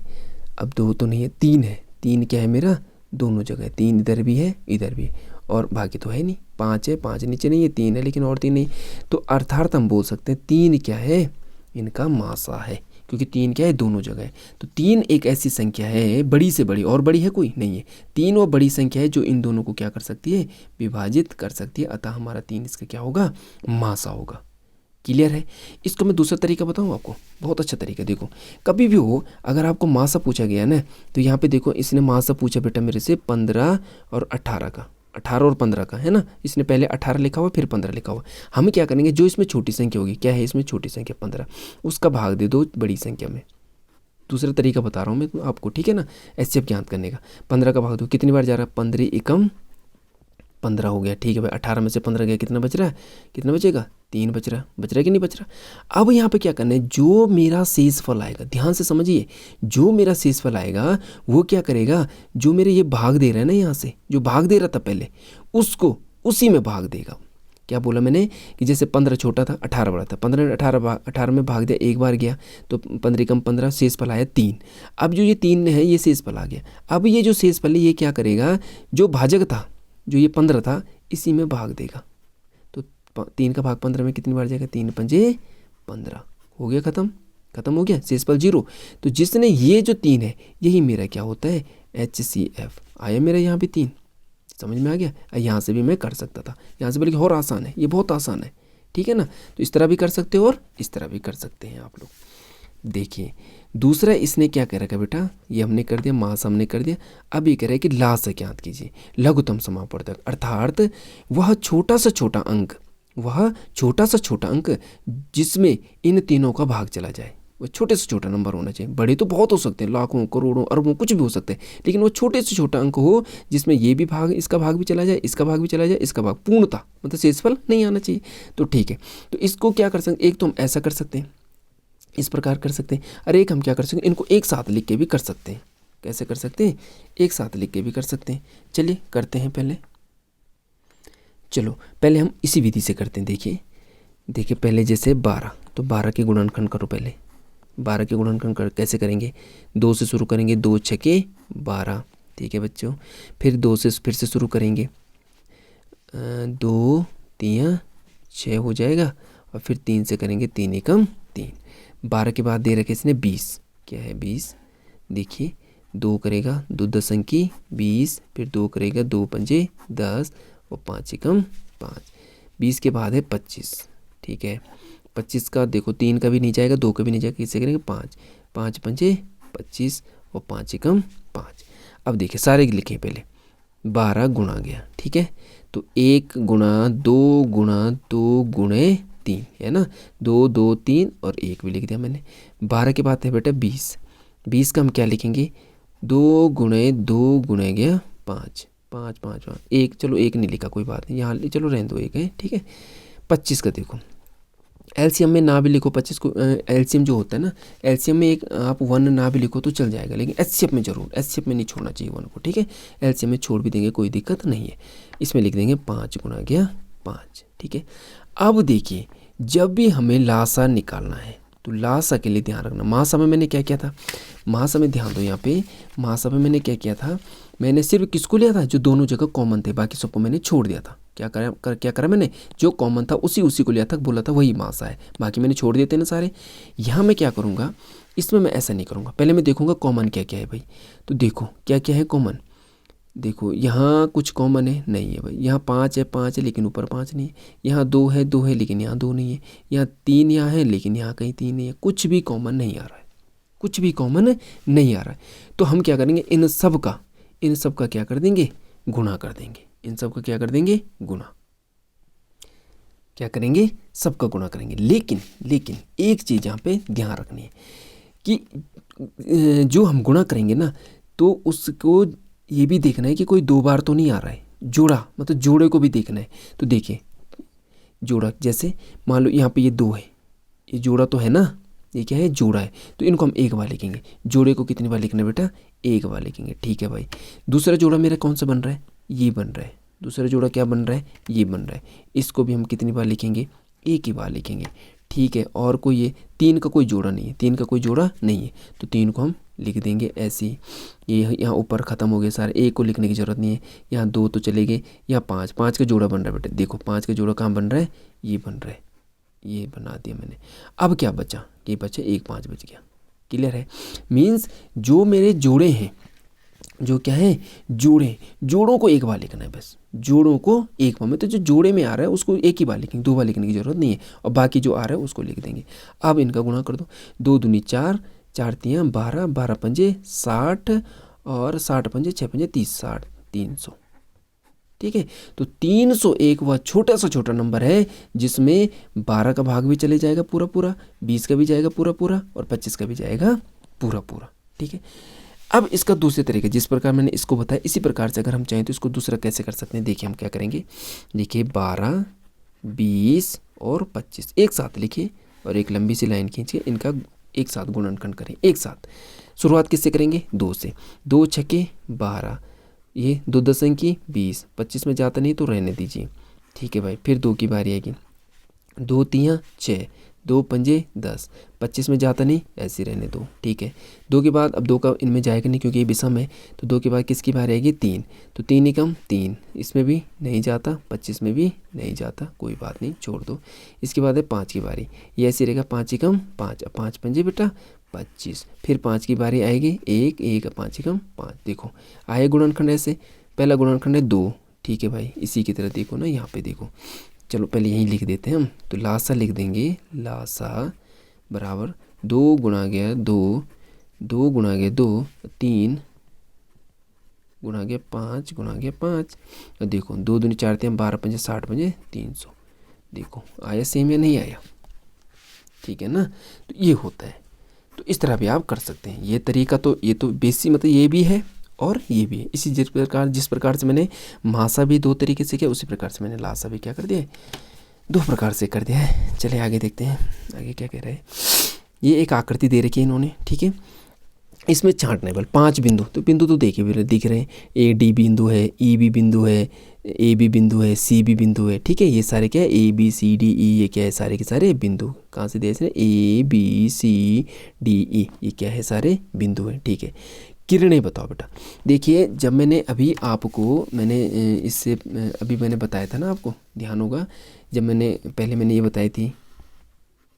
अब 2 तो नहीं है, 3 है। 3 क्या है मेरा, दोनों जगह 3, इधर भी है इधर भी है, और बाकी तो है नहीं। 5 है, 5 नीचे नहीं है, 3 है लेकिन और 3 नहीं। तो अर्थात हम बोल सकते हैं 3 क्या है, इनका मासा है, क्योंकि 3 क्या है, दोनों जगह है। तो 3 एक ऐसी संख्या है, बड़ी से बड़ी, और बड़ी है कोई नहीं है, 3 वो बड़ी संख्या है जो इन दोनों को क्या कर सकती है, विभाजित कर सकती है। अतः हमारा 3 इसका क्या होगा, मासा होगा। क्लियर है। इसको मैं दूसरा तरीका बताऊँ आपको, बहुत अच्छा तरीका। देखो कभी भी हो, अगर आपको मासा पूछा गया ना, तो यहाँ पे देखो इसने मासा पूछा बेटा मेरे से 15 और 18 का, 18 और 15 का, है ना। इसने पहले 18 लिखा हुआ फिर 15 लिखा हुआ। हम क्या करेंगे, जो इसमें छोटी संख्या होगी, क्या है इसमें छोटी संख्या 15, उसका भाग दे दो बड़ी संख्या में। दूसरा तरीका बता रहा हूँ मैं आपको, ठीक है ना, HCF ज्ञात करने का। 15 का भाग दो, कितनी बार जा रहा है, 15 एकम 15 हो गया। ठीक है भाई, 18 में से 15 गया, कितना बच रहा है, कितना बचेगा, 3 बच रहा है कि नहीं बच रहा। अब यहाँ पे क्या करना है, जो मेरा शेष फल आएगा, ध्यान से समझिए, जो मेरा शेष फल आएगा वो क्या करेगा, जो मेरे ये भाग दे रहा है ना, यहाँ से जो भाग दे रहा था पहले, उसको उसी में भाग देगा। क्या बोला मैंने कि जैसे 15 छोटा था, 18 बड़ा था, 15 18 में भाग दिया, एक बार गया तो 15 कम 15, शेष फल आया 3। अब जो ये 3 है ये शेष फल आ गया। अब ये जो शेष फल है ये क्या करेगा, जो भाजक था, जो ये 15 था, इसी में भाग देगा। तो 3 का भाग 15 में कितनी बार जाएगा, 3 पंजे 15, हो गया, खत्म हो गया, शेषफल 0। तो जिसने ये जो 3 है, यही मेरा क्या होता है, HCF आया मेरा यहाँ भी 3। समझ में आ गया। यहाँ से भी मैं कर सकता था, यहाँ से बल्कि और आसान है, ये बहुत आसान है, ठीक है ना। तो इस तरह भी कर सकते हो और इस तरह भी कर सकते हैं आप लोग। देखिए दूसरा इसने क्या कह रखा बेटा, ये हमने कर दिया, मास हमने कर दिया। अब ये कह रहा है कि लासा ज्ञात कीजिए, लघुत्तम समापवर्तक, अर्थात वह छोटा सा छोटा अंक, वह छोटा सा छोटा अंक जिसमें इन तीनों का भाग चला जाए। वो छोटे से छोटा नंबर होना चाहिए, बड़े तो बहुत हो सकते हैं, लाखों करोड़ों अरबों कुछ भी हो सकते हैं, लेकिन वो छोटे से छोटा अंक हो जिसमें ये भी भाग, इसका भाग भी चला जाए, इसका भाग भी चला जाए, इसका भाग पूर्णता मतलब शेषफल नहीं आना चाहिए। तो ठीक है, तो इसको क्या कर सकते, एक तो हम ऐसा कर सकते हैं, इस प्रकार कर सकते हैं, और एक हम क्या कर सकते हैं, इनको एक साथ लिख के भी कर सकते हैं। कैसे कर सकते हैं, एक साथ लिख के भी कर सकते हैं। चलिए करते हैं पहले, चलो पहले हम इसी विधि से करते हैं। देखिए पहले जैसे 12, तो 12 के गुणनखंड करो। पहले 12 के गुणनखंड कैसे करेंगे, 2 से शुरू करेंगे, 2 छके 12, ठीक है बच्चों। फिर 2 से फिर से शुरू करेंगे, 2 3 6 हो जाएगा, और फिर 3 से करेंगे, 3 एकम 3। 12 के बाद दे रखे इसने 20, क्या है 20। देखिए 2 करेगा 2 दशंकी 20, फिर 2 करेगा 2 पंजे 10 और 5 एकम 5। 20 के बाद है 25, ठीक है। 25 का देखो 3 का भी नहीं जाएगा, 2 का भी नहीं जाएगा, किससे करेंगे 5, 5 पंजे 25 और 5 एकम 5। अब देखिए सारे लिखे पहले, 12 गुणा गया, ठीक है। तो 1 गुणा 2 गुणा 2 गुणे 3 है ना, 2 2 3 और 1 भी लिख दिया मैंने। 12 के बाद है बेटा 20, 20 का हम क्या लिखेंगे 2 गुणे 2 गुणे गया 5, 5 5 5 1, चलो 1 नहीं लिखा कोई बात नहीं, यहाँ चलो रहने दो 1 है, ठीक है। 25 का देखो एलसीएम में ना भी लिखो 25 को, एलसीएम जो होता है ना, एलसीएम में एक आप 1 ना भी लिखो तो चल जाएगा, लेकिन एचसीएफ में जरूर, एचसीएफ में नहीं छोड़ना चाहिए 1 को, ठीक है। एलसीएम में छोड़ भी देंगे कोई दिक्कत नहीं है। इसमें लिख देंगे 5 गुणा गया 5, ठीक है। अब देखिए जब भी हमें लासा निकालना है तो लासा के लिए ध्यान रखना, महासा में मैंने क्या किया था, महासा में ध्यान दो यहाँ पे, महासा में मैंने क्या किया था, मैंने सिर्फ किसको लिया था जो दोनों जगह कॉमन थे, बाकी सबको मैंने छोड़ दिया था। क्या करा मैंने, जो कॉमन था उसी को लिया था, बोला था वही महासा है, बाकी मैंने छोड़ दिए थे ना सारे। यहाँ मैं क्या करूँगा, इसमें मैं ऐसा नहीं करूँगा, पहले मैं देखूँगा कॉमन क्या क्या है भाई। तो देखो क्या क्या है कॉमन, देखो यहाँ कुछ कॉमन है नहीं है भाई, यहाँ 5 है 5 है लेकिन ऊपर 5 नहीं है, यहाँ 2 है 2 है लेकिन यहाँ 2 नहीं है, यहाँ 3 यहाँ है लेकिन यहाँ कहीं 3 नहीं है, कुछ भी कॉमन नहीं आ रहा है, कुछ भी कॉमन नहीं आ रहा है। तो हम क्या करेंगे इन सब का क्या कर देंगे गुणा कर देंगे, इन सब का क्या कर देंगे गुणा, क्या करेंगे सबका गुणा करेंगे। लेकिन एक चीज़ यहाँ पे ध्यान रखनी है कि जो हम गुणा करेंगे ना तो उसको ये भी देखना है कि कोई 2 बार तो नहीं आ रहा है, जोड़ा मतलब जोड़े को भी देखना है। तो देखिए जोड़ा, जैसे मान लो यहाँ पे ये 2 है, ये जोड़ा तो है ना, ये क्या है जोड़ा है, तो इनको हम 1 बार लिखेंगे। जोड़े को कितनी बार लिखना है बेटा 1 बार लिखेंगे, ठीक है भाई। दूसरा जोड़ा मेरा कौन सा बन रहा है, ये बन रहा है, दूसरा जोड़ा क्या बन रहा है ये बन रहा है, इसको भी हम कितनी बार लिखेंगे 1 ही बार लिखेंगे, ठीक है। और कोई ये 3 का कोई जोड़ा नहीं है, 3 का कोई जोड़ा नहीं है, तो 3 को हम लिख देंगे ऐसे ही। ये यहाँ ऊपर ख़त्म हो गए सारे, 1 को लिखने की ज़रूरत नहीं है, यहाँ 2 तो चले गए, यहाँ 5 का जोड़ा बन रहा है बेटे, देखो 5 का जोड़ा कहाँ बन रहा है, ये बन रहा है, ये बना दिया मैंने। अब क्या बचा, ये बचा 1 5 बच गया, क्लियर है। मीन्स जो मेरे जोड़े हैं, जो क्या है जोड़ों को 1 बार लिखना है, बस जोड़ों को 1 बार में, तो जो जोड़े में आ रहा है उसको 1 ही बार लिखेंगे, 2 बार लिखने की ज़रूरत नहीं है, और बाकी जो आ रहा है उसको लिख देंगे। अब इनका गुणा कर दो, 2 दूनी 4, 4 तियाँ 12, 12 पंजे 60 और 60 पंजे 6 पंजे 30, 60 300, ठीक है। तो 301 वह छोटा सा छोटा नंबर है जिसमें 12 का भाग भी चले जाएगा पूरा पूरा, 20 का भी जाएगा पूरा पूरा और 25 का भी जाएगा पूरा पूरा, ठीक है। अब इसका दूसरे तरीके, जिस प्रकार मैंने इसको बताया इसी प्रकार से अगर हम चाहें तो इसको दूसरा कैसे कर सकते हैं, देखिए हम क्या करेंगे, देखिए 12 20 और 25 एक साथ लिखिए और एक लंबी सी लाइन खींचिए, इनका एक साथ गुणनखंड करें एक साथ। शुरुआत किससे करेंगे 2 से, 2 छक्के 12, ये 2 दशंकी 20, 25 में जाता नहीं तो रहने दीजिए, ठीक है भाई। फिर 2 की बारी आएगी, 2 तियाँ 6, 2 पंजे 10, 25 में जाता नहीं ऐसे रहने दो, ठीक है। 2 के बाद अब 2 का इनमें जाएगा नहीं क्योंकि ये विषम है, तो 2 के बाद किसकी बारी आएगी 3, तो 3 ही कम 3, इसमें भी नहीं जाता, 25 में भी नहीं जाता, कोई बात नहीं छोड़ दो। इसके बाद है 5 की बारी, ये ऐसे रहेगा 5 ही कम 5, अब 5 पंजे बेटा 25, फिर 5 की बारी आएगी 1 1 5 ही कम 5, देखो आए गुणनखंड ऐसे, पहला गुणनखंड है 2, ठीक है भाई। इसी की तरह देखो ना यहाँ पे देखो, चलो पहले यहीं लिख देते हैं हम, तो लासा लिख देंगे, लासा बराबर 2 गुणा गया 2, 2 गुणा गया 2, 3 गुणा गया 5 गुणा गया 5, और देखो 2 दूनी 4 3 12 पंजे 60 पंजे 300, देखो आया सेम या नहीं आया, ठीक है ना। तो ये होता है, तो इस तरह भी आप कर सकते हैं। ये तरीका तो ये तो बेसिक मतलब ये भी है और ये भी है, इसी जिस प्रकार से मैंने मासा भी 2 तरीके से किया उसी प्रकार से मैंने लासा भी क्या कर दिया है 2 प्रकार से कर दिया है। चलिए आगे देखते हैं आगे क्या कह रहे हैं। ये एक आकृति दे रखी है इन्होंने, ठीक है। इसमें छांटने वाले 5 बिंदु, तो बिंदु तो देखे भी दिख रहे हैं, ए डी बिंदु है, ई बी बिंदु है, ए बी बिंदु है, सी बी बिंदु है, ठीक है। ये सारे क्या है A B C D E, ये क्या है सारे के सारे बिंदु, कहाँ से दिए इसने A B C D E, ये क्या है सारे बिंदु है, ठीक है। किरणें बताओ बेटा, देखिए जब मैंने अभी आपको इससे अभी मैंने बताया था ना, आपको ध्यान होगा जब पहले मैंने ये बताई थी,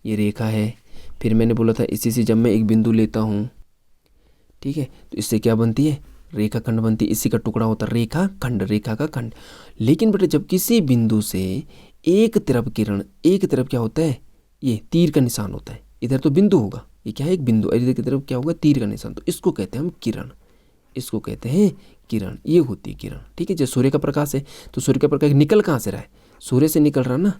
ये रेखा है, फिर मैंने बोला था इसी से जब मैं एक बिंदु लेता हूँ ठीक है। तो इससे क्या बनती है, रेखाखंड बनती है। इसी का टुकड़ा होता है रेखाखंड, रेखा का खंड। लेकिन बेटा जब किसी बिंदु से एक तरफ किरण, एक तरफ क्या होता है, ये तीर का निशान होता है। इधर तो बिंदु होगा, ये क्या है, एक बिंदु, इधर की तरफ क्या होगा, तीर का निशान। तो इसको कहते हैं हम किरण, इसको कहते हैं किरण। ये होती है किरण, ठीक है। जैसे सूर्य का प्रकाश है, तो सूर्य का प्रकाश निकल कहाँ से रहा है, सूर्य से निकल रहा है ना,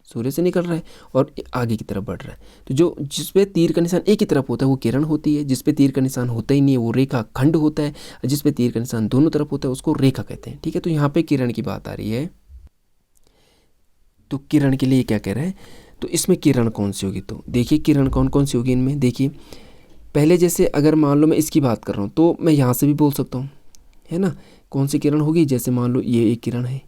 सूर्य से निकल रहा है और आगे की तरफ बढ़ रहा है। तो जो जिस पे तीर का निशान एक ही तरफ होता है वो किरण होती है, जिस पे तीर का निशान होता ही नहीं है वो रेखा खंड होता है, जिस पे तीर का निशान दोनों तरफ होता है उसको रेखा कहते हैं, ठीक है। तो यहाँ पे किरण की बात आ रही है। तो किरण के लिए क्या कह रहा है, तो इसमें किरण कौन सी होगी, तो देखिए किरण कौन कौन सी होगी इनमें। देखिए पहले जैसे अगर मान लो मैं इसकी बात कर रहा हूँ तो मैं यहाँ से भी बोल सकता हूँ, है ना। कौन सी किरण होगी, जैसे मान लो ये एक किरण है,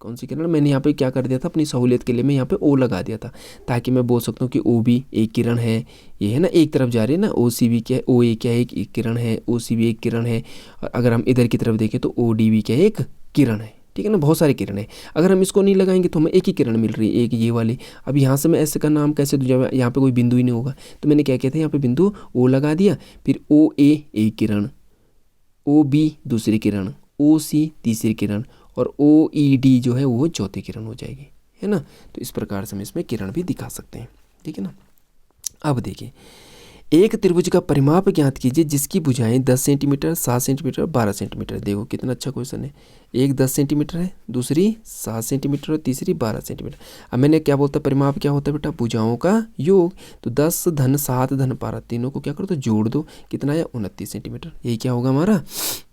कौन सी किरण, मैंने यहाँ पे क्या कर दिया था, अपनी सहूलियत के लिए मैं यहाँ पे ओ लगा दिया था, ताकि मैं बोल सकता हूँ कि ओ भी एक किरण है, ये है ना, एक तरफ जा रही है ना, ओ सी भी क्या है, ओ ए क्या है, एक किरण है, ओ सी भी एक किरण है। और अगर हम इधर की तरफ देखें तो ओ डी भी क्या है, एक किरण है, ठीक है ना, बहुत सारी किरण है। अगर हम इसको नहीं लगाएंगे तो हमें एक ही किरण मिल रही है, एक ये वाली। अब यहाँ से मैं ऐसे का नाम कैसे दूँ जब यहाँ पे कोई बिंदु ही नहीं होगा, तो मैंने क्या किया था, यहाँ पे बिंदु ओ लगा दिया, फिर ओ ए एक किरण, ओ बी दूसरी किरण, ओ सी तीसरी किरण और ओ ई डी जो है वो चौथी किरण हो जाएगी, है ना। तो इस प्रकार से हम इसमें किरण भी दिखा सकते हैं, ठीक है ना। अब देखिए एक त्रिभुज का परिमाप ज्ञात कीजिए जिसकी भुजाएं 10 सेंटीमीटर, 7 सेंटीमीटर, 12 सेंटीमीटर। देखो कितना अच्छा क्वेश्चन है। एक 10 सेंटीमीटर है, दूसरी 7 सेंटीमीटर और तीसरी 12 सेंटीमीटर। अब मैंने क्या बोलता, परिमाप क्या होता है बेटा, भुजाओं का योग। तो 10 धन 7 धन 12 तीनों को क्या करो तो जोड़ दो, कितना आया 29 सेंटीमीटर। यही क्या होगा हमारा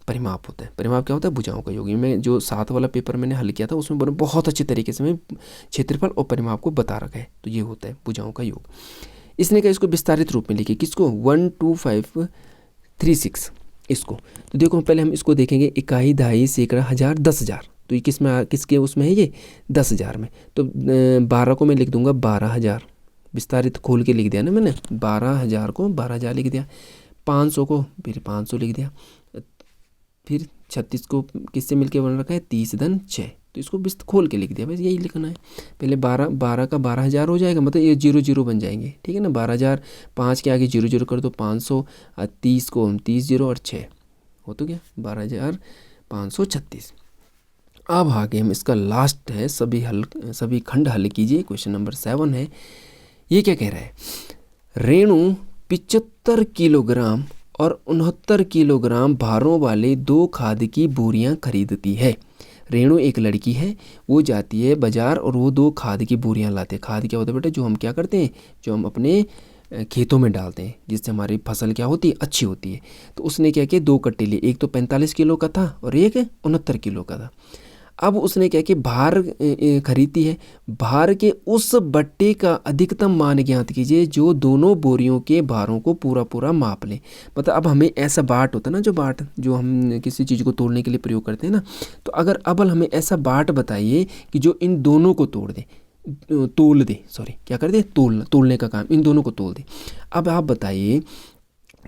परिमाप होता है। परिमाप क्या होता है, भुजाओं का योग। मैं जो 7 वाला पेपर मैंने हल किया था उसमें बहुत अच्छे तरीके से मैं क्षेत्रफल और परिमाप को बता रखा है। तो ये होता है भुजाओं का योग। इसने क्या इसको विस्तारित रूप में लिखे, किसको, 12536 इसको। तो देखो पहले हम इसको देखेंगे, इकाई, दहाई, सैकड़ा, हजार, 10,000। तो ये किसके उसमें है, ये 10,000 में। तो 12 को मैं लिख दूंगा 12,000, विस्तारित खोल के लिख दिया ना मैंने, 12,000 को 12,000 लिख दिया, 500 को फिर 500 लिख दिया, फिर 36 को किससे मिलके बन रखा है, 30 धन 6। तो इसको बिस्त खोल के लिख दिया, बस यही लिखना है। पहले 12 का 12,000 हो जाएगा, मतलब ये 0 0 बन जाएंगे, ठीक है ना। 12,000, 5 के आगे 0 0 कर दो, 500, 30 को 30 0 और 6 हो तो गया 12,536। अब आगे हम इसका लास्ट है, सभी खंड हल कीजिए। क्वेश्चन नंबर 7 है। ये क्या कह रहा है, रेणु 75 किलोग्राम और 69 किलोग्राम भारों वाले 2 खाद की बोरियां खरीदती है। रेणु एक लड़की है, वो जाती है बाजार और वो 2 खाद की बोरियां लाते हैं। खाद क्या होता है बेटा, जो हम क्या करते हैं, जो हम अपने खेतों में डालते हैं, जिससे हमारी फसल क्या होती है, अच्छी होती है। तो उसने क्या किया, 2 कट्टे लिए, एक तो 45 किलो का था और एक 69 किलो का था। अब उसने क्या किया, भार खरीदती है, भार के उस बट्टे का अधिकतम मान ज्ञात कीजिए जो दोनों बोरियों के भारों को पूरा पूरा माप ले। मतलब अब हमें ऐसा बाट होता है ना, जो बाट जो हम किसी चीज़ को तोड़ने के लिए प्रयोग करते हैं ना, तो अगर अब हमें ऐसा बाट बताइए कि जो इन दोनों को तोड़ दे, तोल दे, सॉरी क्या कर दे, तोलने का काम, इन दोनों को तोल दे। अब आप बताइए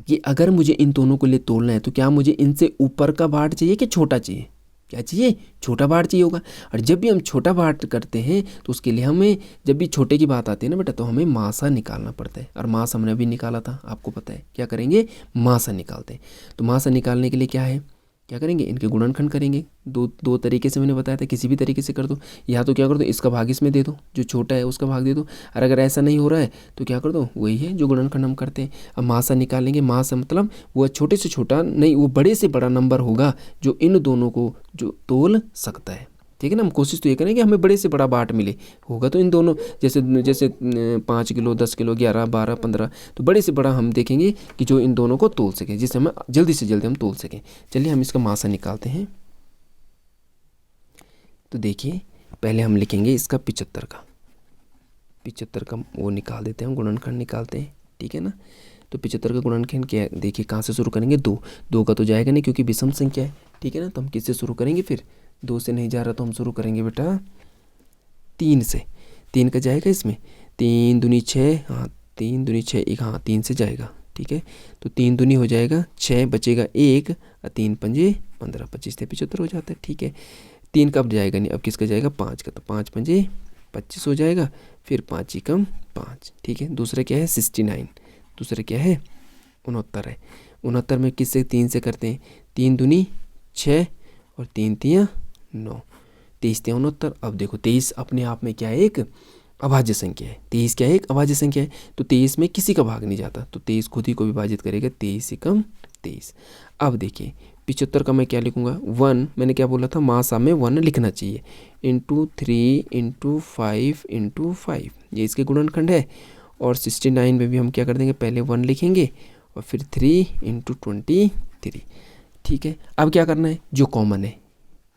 कि अगर मुझे इन दोनों को लिए तोलना है तो क्या मुझे इनसे ऊपर का बाट चाहिए कि छोटा चाहिए, क्या चाहिए, छोटा बाट चाहिए होगा। और जब भी हम छोटा बाट करते हैं तो उसके लिए हमें, जब भी छोटे की बात आती है ना बेटा, तो हमें मासा निकालना पड़ता है। और मास हमने अभी निकाला था, आपको पता है क्या करेंगे, मासा निकालते हैं। तो मासा निकालने के लिए क्या है, क्या करेंगे, इनके गुणनखंड करेंगे। दो तरीके से मैंने बताया था, किसी भी तरीके से कर दो, या तो क्या कर दो, इसका भाग इसमें दे दो, जो छोटा है उसका भाग दे दो। और अगर ऐसा नहीं हो रहा है तो क्या कर दो, वही है जो गुणनखंड हम करते हैं। अब मासा निकालेंगे, मासा मतलब वो छोटे से छोटा नहीं, वो बड़े से बड़ा नंबर होगा जो इन दोनों को जो तोल सकता है, ठीक है ना। हम कोशिश तो ये करें कि हमें बड़े से बड़ा बाट मिले, होगा तो इन दोनों, जैसे 5 किलो, 10 किलो, 11, 12, 15, तो बड़े से बड़ा हम देखेंगे कि जो इन दोनों को तोल सके, जिससे हम जल्दी से जल्दी हम तोल सकें। चलिए हम इसका मासा निकालते हैं। तो देखिए पहले हम लिखेंगे इसका 75 का वो निकाल देते हैं, हम गुणनखंड निकालते हैं, ठीक है ना। तो 75 का गुणनखंड क्या है, देखिए कहाँ से शुरू करेंगे, 2 का तो जाएगा नहीं क्योंकि विषम संख्या है, ठीक है ना। तो हम किससे शुरू करेंगे, फिर 2 से नहीं जा रहा तो हम शुरू करेंगे बेटा 3 से। 3 का जाएगा इसमें, 3 दूनी 6, हाँ 3 दूनी 6, एक हाँ 3 से जाएगा, ठीक है। तो 3 दूनी हो जाएगा 6, बचेगा 1 और 3 पंजे 15, 25 से 75 हो जाता है, ठीक है। 3 का अब जाएगा नहीं, अब किसका जाएगा, 5 का। तो 5 पंजे 25 हो जाएगा, फिर 5 ही कम 5, ठीक है। दूसरा क्या है 69, दूसरा क्या है 69 है, 69 में किससे 3 से करते हैं, 3 दूनी 6 और 3 तियां 9, 23 तियां 69। अब देखो 23 अपने आप में क्या है, एक अभाज्य संख्या है। 23 क्या है, एक अभाज्य संख्या है, तो 23 में किसी का भाग नहीं जाता, तो 23 खुद ही को विभाजित करेगा, 23 एकम 23। अब देखिए 75 का मैं क्या लिखूंगा, 1, मैंने क्या बोला था, मासा में 1 लिखना चाहिए, इंटू 3 इंटू 5 इंटू 5, ये इसके गुणनखंड है। और 69 में भी हम क्या कर देंगे, पहले 1 लिखेंगे और फिर 3 इंटू 23। ठीक है, अब क्या करना है, जो कॉमन है,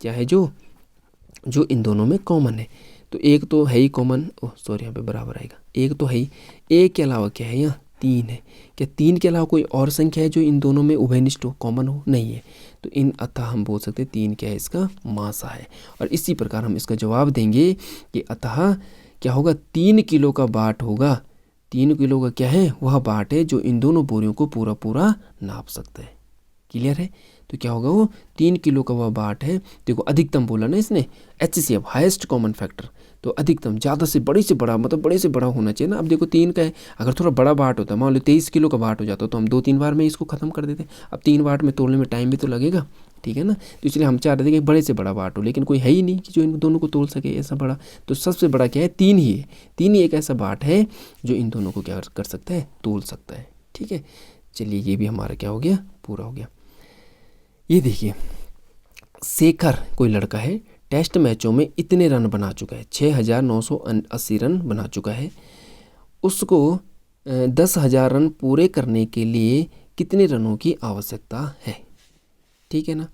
क्या है जो इन दोनों में कॉमन है, तो एक तो है ही कॉमन, ओह सॉरी यहाँ पे बराबर आएगा, एक तो है ही, एक के अलावा क्या है, यहाँ 3 है। क्या 3 के अलावा कोई और संख्या है जो इन दोनों में उभयनिष्ठ हो, कॉमन हो, नहीं है, तो अतः हम बोल सकते हैं 3 क्या है, इसका मासा है। और इसी प्रकार हम इसका जवाब देंगे कि अतः क्या होगा, 3 किलो का बाट होगा, 3 किलो का क्या है, वह बाट है जो इन दोनों बोरियों को पूरा पूरा नाप सकता है। क्लियर है, तो क्या होगा, वो 3 किलो का वह बाट है। देखो अधिकतम बोला ना इसने, HCF हाईएस्ट कॉमन फैक्टर, तो अधिकतम ज़्यादा से बड़े से बड़ा, मतलब बड़े से बड़ा होना चाहिए ना। अब देखो 3 का है, अगर थोड़ा बड़ा बाट होता है, मान लो 23 किलो का बाट हो जाता तो हम 2-3 बार में इसको ख़त्म कर देते। अब 3 बाट में तोड़ने में टाइम भी तो लगेगा, ठीक है ना, तो इसलिए हम चाह रहे थे कि बड़े से बड़ा बाट हो, लेकिन कोई है ही नहीं कि जो इन दोनों को तोड़ सके ऐसा बड़ा, तो सबसे बड़ा क्या है, 3 ही है। 3 ही एक ऐसा बाट है जो इन दोनों को क्या कर सकता है, तोड़ सकता है। ठीक है, चलिए ये भी हमारा क्या हो गया, पूरा हो गया। ये देखिए शेखर कोई लड़का है, टेस्ट मैचों में इतने रन बना चुका है, 6980 रन बना चुका है, उसको 10,000 रन पूरे करने के लिए कितने रनों की आवश्यकता है। ठीक है ना,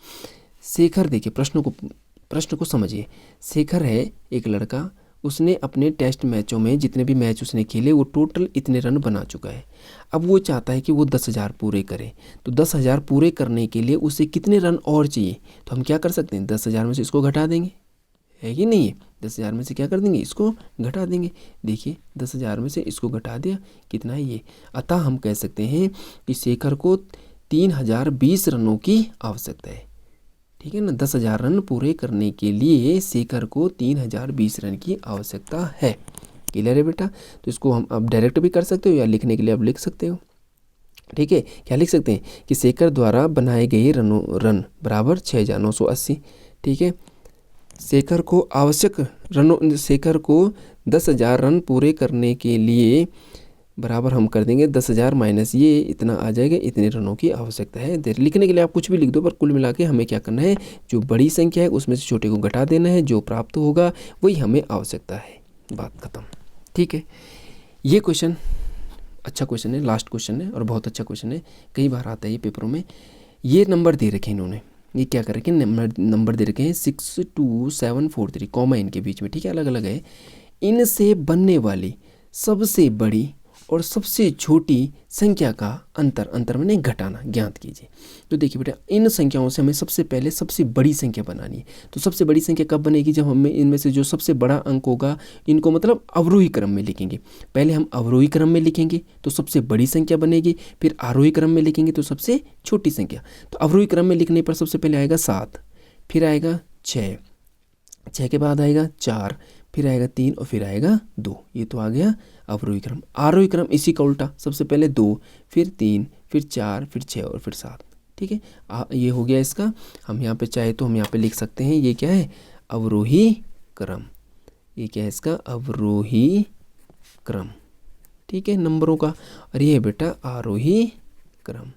शेखर, देखिए प्रश्न को समझिए। शेखर है एक लड़का, उसने अपने टेस्ट मैचों में जितने भी मैच उसने खेले वो टोटल इतने रन बना चुका है। अब वो चाहता है कि वो 10,000 पूरे करे, तो 10,000 पूरे करने के लिए उसे कितने रन और चाहिए, तो हम क्या कर सकते हैं, 10,000 में से इसको घटा देंगे, है कि नहीं है, 10,000 में से क्या कर देंगे, इसको घटा देंगे। देखिए 10,000 में से इसको घटा दिया, कितना है ये, अतः हम कह सकते हैं कि शेखर को 3020 रनों की आवश्यकता है। ठीक है ना, 10,000 रन पूरे करने के लिए शेखर को 3020 रन की आवश्यकता है। क्लियर है बेटा, तो इसको हम अब डायरेक्ट भी कर सकते हो या लिखने के लिए अब लिख सकते हो। ठीक है, क्या लिख सकते हैं कि शेखर द्वारा बनाए गए रन बराबर 6,980। ठीक है, शेखर को आवश्यक रनों, शेखर को 10,000 रन पूरे करने के लिए बराबर हम कर देंगे 10,000 माइनस ये इतना आ जाएगा, इतने रनों की आवश्यकता है। लिखने के लिए आप कुछ भी लिख दो, पर कुल मिला के हमें क्या करना है, जो बड़ी संख्या है उसमें से छोटे को घटा देना है, जो प्राप्त होगा वही हमें आवश्यकता है, बात खत्म। ठीक है, ये क्वेश्चन अच्छा क्वेश्चन है, लास्ट क्वेश्चन है और बहुत अच्छा क्वेश्चन है, कई बार आता है ये पेपरों में। ये नंबर दे रखे हैं इन्होंने, ये क्या कर रखे हैं, नंबर दे रखे हैं 62743, कॉमा इनके बीच में, ठीक है, अलग अलग है। इनसे बनने वाली सबसे बड़ी और सबसे छोटी संख्या का अंतर मैंने घटाना ज्ञात कीजिए। तो देखिए बेटा, इन संख्याओं से हमें सबसे पहले सबसे बड़ी संख्या बनानी है। तो सबसे बड़ी संख्या कब बनेगी, जब हमें इनमें से जो सबसे बड़ा अंक होगा इनको मतलब अवरोही क्रम में लिखेंगे। पहले हम अवरोही क्रम में लिखेंगे तो सबसे बड़ी संख्या बनेगी, फिर आरोही क्रम में लिखेंगे तो सबसे छोटी संख्या। तो अवरोही क्रम में लिखने पर सबसे पहले आएगा 7, फिर आएगा 6 के बाद आएगा 4, फिर आएगा 3 और फिर आएगा 2। ये तो आ गया अवरोही क्रम। आरोही क्रम इसी का उल्टा, सबसे पहले 2, फिर 3, फिर 4, फिर 6 और फिर 7। ठीक है, ये हो गया इसका। हम यहाँ पे चाहे तो हम यहाँ पे लिख सकते हैं, ये क्या है, अवरोही क्रम। ये क्या है इसका, अवरोही क्रम। ठीक है, नंबरों का। और ये है बेटा आरोही क्रम।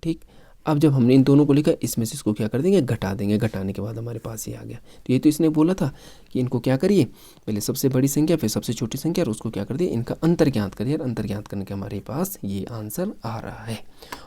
ठीक, अब जब हमने इन दोनों को लिखा, इसमें से इसको क्या कर देंगे, घटा देंगे। घटाने के बाद हमारे पास ये आ गया। तो ये तो इसने बोला था कि इनको क्या करिए, पहले सबसे बड़ी संख्या फिर सबसे छोटी संख्या और उसको क्या कर दिए, इनका अंतर ज्ञात करिए। और अंतर ज्ञात करने के हमारे पास ये आंसर आ रहा है।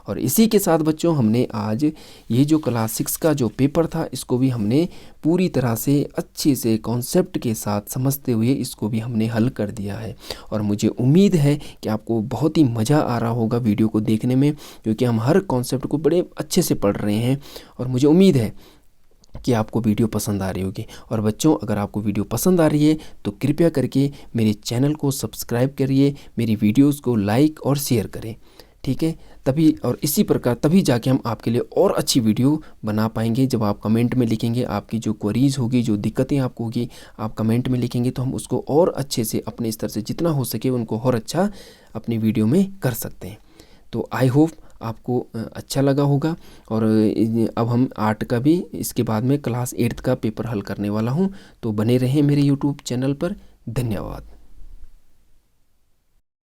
और इसी के साथ बच्चों हमने आज ये जो क्लास 6 का जो पेपर था इसको भी हमने पूरी तरह से अच्छे से कॉन्सेप्ट के साथ समझते हुए इसको भी हमने हल कर दिया है। और मुझे उम्मीद है कि आपको बहुत ही मज़ा आ रहा होगा वीडियो को देखने में, क्योंकि हम हर कॉन्सेप्ट को बड़े अच्छे से पढ़ रहे हैं। और मुझे उम्मीद है कि आपको वीडियो पसंद आ रही होगी। और बच्चों, अगर आपको वीडियो पसंद आ रही है तो कृपया करके मेरे चैनल को सब्सक्राइब करिए, मेरी वीडियोस को लाइक और शेयर करें। ठीक है, तभी और इसी प्रकार तभी जाके हम आपके लिए और अच्छी वीडियो बना पाएंगे। जब आप कमेंट में लिखेंगे, आपकी जो क्वेरीज होगी, जो दिक्कतें आपको होगी, आप कमेंट में लिखेंगे तो हम उसको और अच्छे से अपने स्तर से जितना हो सके उनको और अच्छा अपनी वीडियो में कर सकते हैं। तो आई होप आपको अच्छा लगा होगा। और अब हम आर्ट का भी इसके बाद में क्लास 8th का पेपर हल करने वाला हूँ। तो बने रहें मेरे यूट्यूब चैनल पर। धन्यवाद।